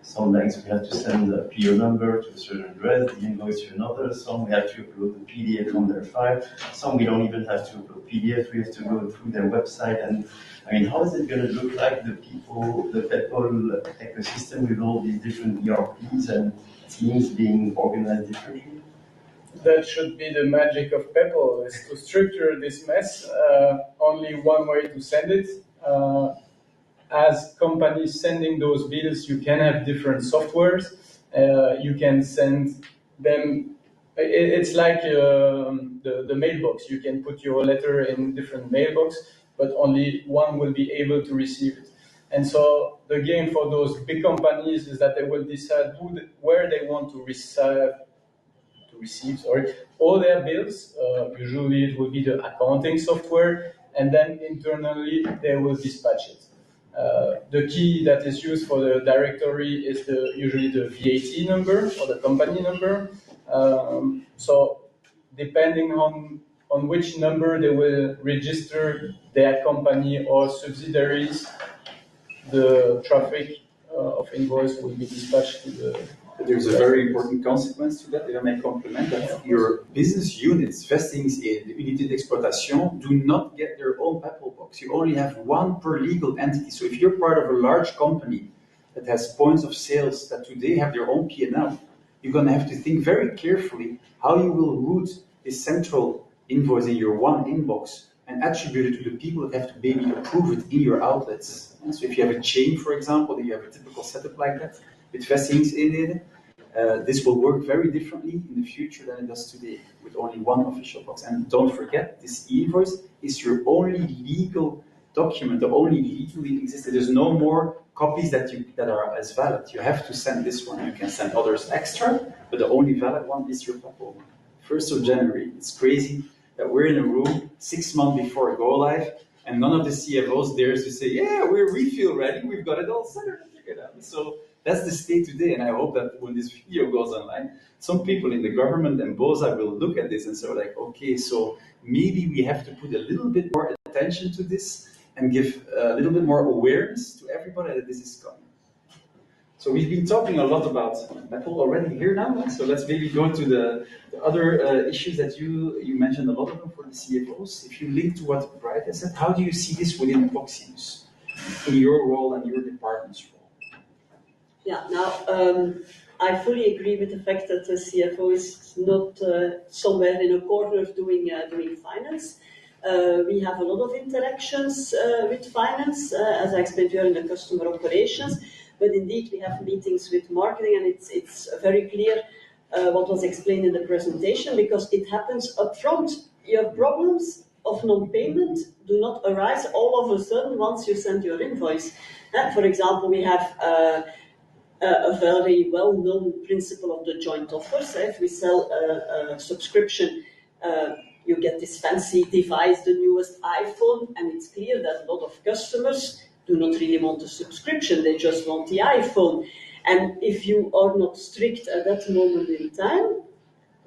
Some banks we have to send a PO number to a certain address, the invoice to another. Some we have to upload the PDF from their file. Some we don't even have to upload PDF. We have to go through their website. And I mean, how is it going to look like the PEPL ecosystem with all these different ERPs and teams being organized differently?
That should be the magic of PEPL, is to structure this mess. Only one way to send it. As companies sending those bills, you can have different softwares. You can send them. It's like the mailbox. You can put your letter in different mailbox, but only one will be able to receive it. And so the game for those big companies is that they will decide where they want to receive all their bills. Usually it will be the accounting software, and then internally they will dispatch it. The key that is used for the directory is usually the VAT number or the company number. So depending on which number they will register their company or subsidiaries, the traffic of invoice will be dispatched to the.
There's a very important consequence to that, if I may complement that. Your business units, vestings in the unité d'exploitation, do not get their own PEPL box. You only have one per legal entity. So if you're part of a large company that has points of sales that today have their own P&L, you're going to have to think very carefully how you will route this central invoice in your one inbox and attribute it to the people that have to maybe approve it in your outlets. And so if you have a chain, for example, you have a typical setup like that, with vestings in it, this will work very differently in the future than it does today, with only one official box. And don't forget, this invoice is your only legal document, the only legally existed. There's no more copies that are as valid. You have to send this one. You can send others extra, but the only valid one is your PEPL one. 1st of January. It's crazy that we're in a room 6 months before go live, and none of the CFOs dares to say, yeah, we feel ready. We've got it all set up. So that's the state today, and I hope that when this video goes online, some people in the government and BOSA will look at this and say, like, okay, so maybe we have to put a little bit more attention to this and give a little bit more awareness to everybody that this is coming. So we've been talking a lot about PEPL already here now, so let's maybe go to the other issues that you mentioned, a lot of them for the CFOs. If you link to what Bright has said, how do you see this within Proximus, in your role and your department's role?
Yeah, now I fully agree with the fact that the CFO is not somewhere in a corner doing finance. We have a lot of interactions with finance, as I explained during the customer operations, but indeed we have meetings with marketing, and it's very clear what was explained in the presentation, because it happens upfront. Your problems of non-payment do not arise all of a sudden once you send your invoice. For example, we have a very well-known principle of the joint offers. If we sell a subscription, you get this fancy device, the newest iPhone, and it's clear that a lot of customers do not really want a subscription, they just want the iPhone. And if you are not strict at that moment in time,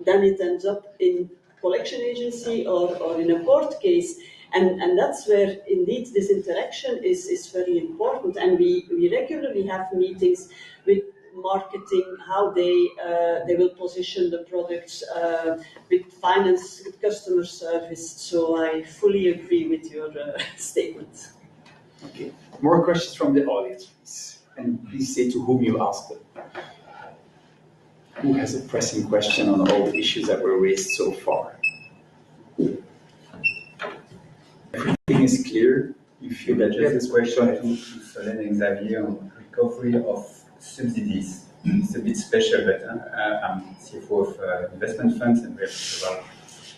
then it ends up in collection agency or in a court case. And that's where, indeed, this interaction is very important. And we regularly have meetings with marketing, how they will position the products, with finance, with customer service. So I fully agree with your statement.
Okay. More questions from the audience, please. And please say to whom you asked them. Who has a pressing question on all the issues that were raised so far? Everything is clear. You feel that
just a question to Solène and Xavier on recovery of subsidies. It's a bit special, but I'm CFO of investment funds, and we have several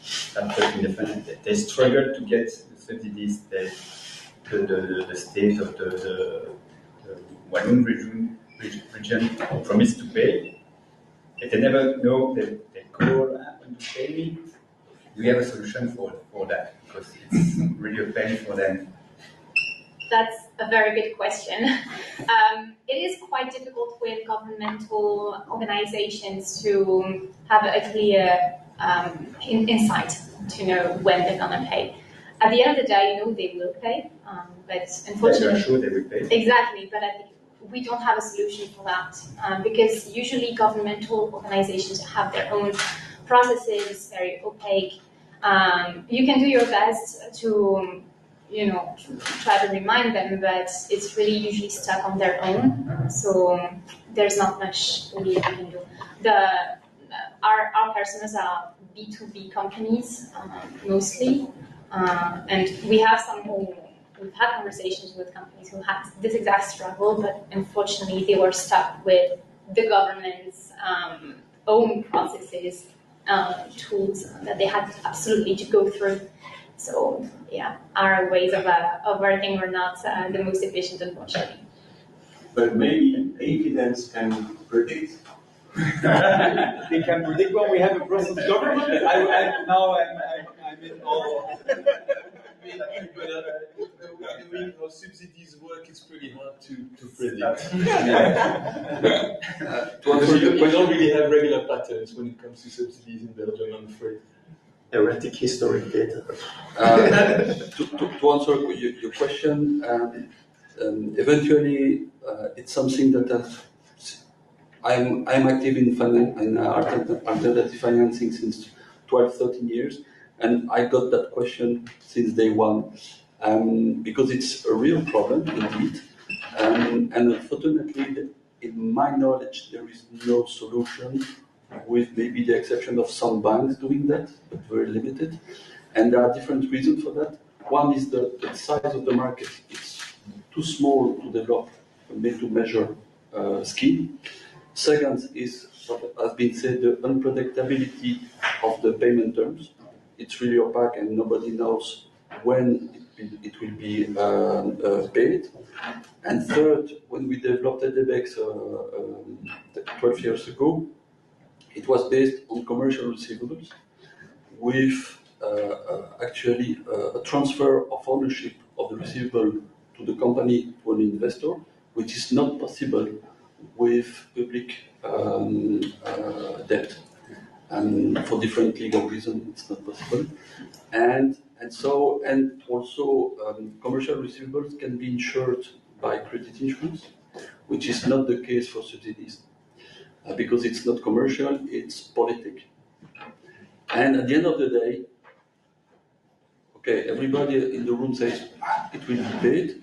startups in the fund. They struggle to get the subsidies that the state of the Walloon region promised to pay. But they never know that they call when to pay me. Do we have a solution for that? Because it's really a pain for them.
That's a very good question. It is quite difficult with governmental organizations to have a clear insight to know when they're going to pay. At the end of the day, they will pay, but unfortunately...
They're sure they will pay.
Exactly, but I think we don't have a solution for that, because usually governmental organizations have their own processes, very opaque. You can do your best to try to remind them, but it's really usually stuck on their own. So there's not much we can do. Our customers are B2B companies mostly, and we've had conversations with companies who had this exact struggle, but unfortunately they were stuck with the government's own processes, tools that they had absolutely to go through. So yeah, our ways of working were not the most efficient, unfortunately.
But maybe AiVidens can predict.
They can predict when we have a Brussels government. I'm in awe.
The way how subsidies work is pretty hard to predict. We don't really have regular patterns when it comes to subsidies in Belgium, I'm afraid. Erratic historic data.
To answer your question, eventually it's something that I'm active in alternative financing since 12-13 years, and I got that question since day one, because it's a real problem indeed, and unfortunately, in my knowledge, there is no solution, with maybe the exception of some banks doing that, but very limited. And there are different reasons for that. One is the size of the market. It's too small to develop a made-to-measure scheme. Second is, what has been said, the unpredictability of the payment terms. It's really opaque and nobody knows when it will be paid. And third, when we developed ADBEX 12 years ago, it was based on commercial receivables with actually a transfer of ownership of the receivable to the company, to an investor, which is not possible with public debt. And for different legal reasons, it's not possible. And also commercial receivables can be insured by credit insurance, which is not the case for subsidies. Because it's not commercial, it's politic. And at the end of the day, okay, everybody in the room says, it will be paid.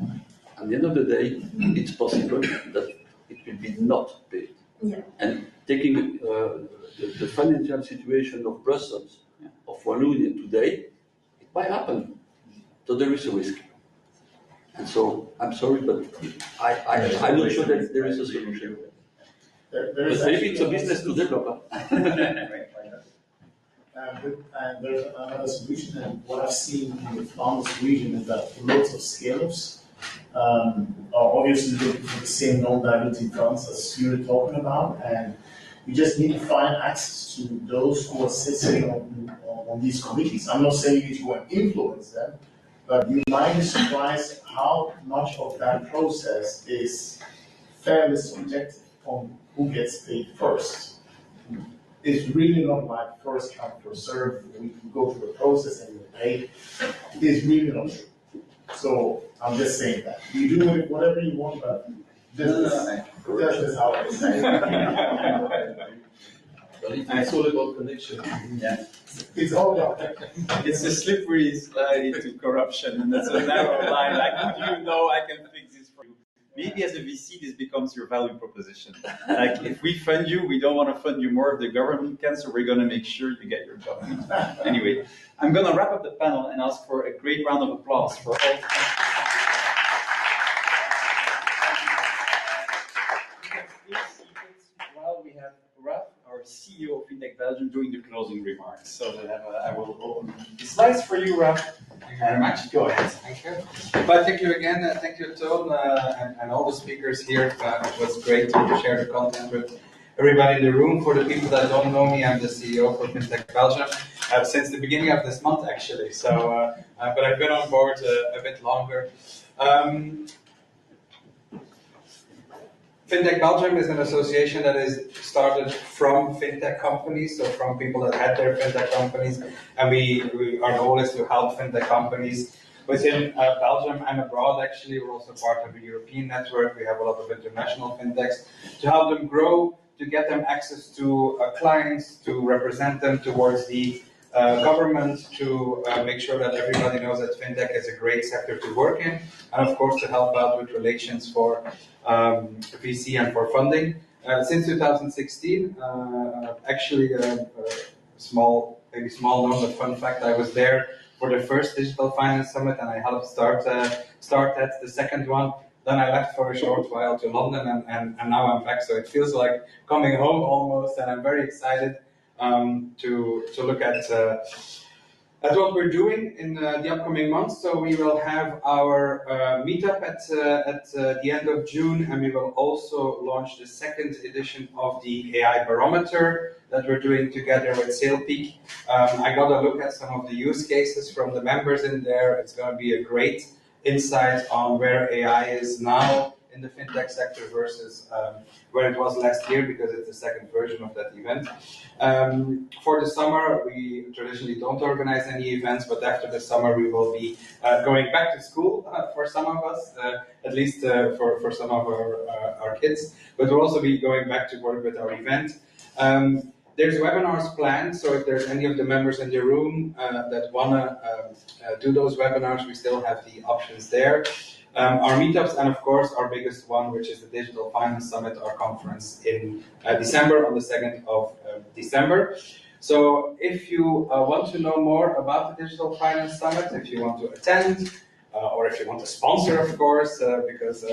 At the end of the day, it's possible that it will be not paid.
Yeah.
And taking the financial situation of Brussels, of Wallonia today, it might happen. So there is a risk. And so I'm sorry, but I'm not sure that there is a solution. But maybe it's a business to develop.
There's another solution, and what I've seen in the Flanders region is that lots of scale-ups are obviously looking for the same non-dilutive funds as you're talking about, and you just need to find access to those who are sitting on these committees. I'm not saying you go and influence them, but you might be surprised how much of that process is fairly subjective on who gets paid first. It's really not like first come, first serve. We can go through a process and you're paid. It is really not true. So I'm just saying that. You do it whatever you want, but this is how it is.
It's all about connection.
Yeah.
It's all about
It's a slippery slide into corruption, and that's a narrow line. Like, would you know I can fix this for you? Maybe as a VC, this becomes your value proposition. Like, if we fund you, we don't want to fund you more if the government can, so we're going to make sure you get your government. Anyway, I'm going to wrap up the panel and ask for a great round of applause for all. While we have Raf, our CEO of Fintech Belgium, doing the closing remarks. So I will open the slides for you, Raf. And Max, go ahead.
Thank you. But thank you again. Thank you, Toon, and all the speakers here. It was great to share the content with everybody in the room. For the people that don't know me, I'm the CEO for Fintech Belgium since the beginning of this month, actually. So, but I've been on board a bit longer. Fintech Belgium is an association that is started from fintech companies, so from people that had their fintech companies, and our goal is to help fintech companies within Belgium and abroad. Actually, we're also part of a European network. We have a lot of international fintechs to help them grow, to get them access to clients, to represent them towards the government, to make sure that everybody knows that fintech is a great sector to work in, and of course to help out with relations for VC and for funding. Since 2016, actually, maybe small known, but fun fact, I was there for the first Digital Finance Summit, and I helped start that, the second one. Then I left for a short while to London, and now I'm back, so it feels like coming home almost, and I'm very excited to look at what we're doing in the upcoming months. So we will have our meetup at the end of June, and we will also launch the second edition of the AI Barometer that we're doing together with SailPeak. I got a look at some of the use cases from the members in there. It's going to be a great insight on where AI is now in the fintech sector versus where it was last year, because it's the second version of that event. For the summer, we traditionally don't organize any events, but after the summer we will be going back to school for some of us, at least for some of our kids, but we'll also be going back to work with our event. There's webinars planned, so if there's any of the members in the room that want to do those webinars, we still have the options there. Our meetups, and of course our biggest one, which is the Digital Finance Summit, our conference in December, on the 2nd of December. So if you want to know more about the Digital Finance Summit, if you want to attend, or if you want to sponsor, of course, because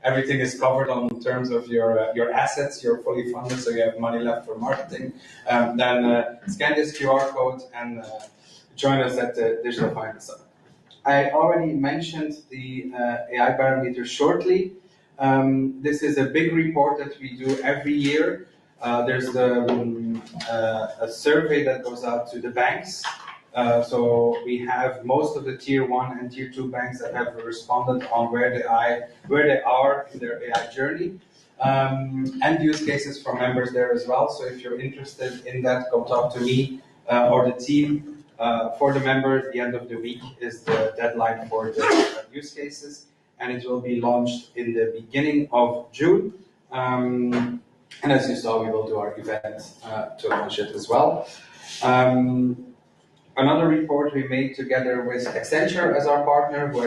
everything is covered on terms of your assets, you're fully funded, so you have money left for marketing, then scan this QR code and join us at the Digital Finance Summit. I already mentioned the AI Barometer shortly. This is a big report that we do every year. There's a survey that goes out to the banks. So we have most of the tier 1 and tier 2 banks that have responded on where they are in their AI journey. And use cases from members there as well. So if you're interested in that, come talk to me or the team. For the members, the end of the week is the deadline for the use cases, and it will be launched in the beginning of June. And as you saw, we will do our event to launch it as well. Another report we made together with Accenture as our partner, where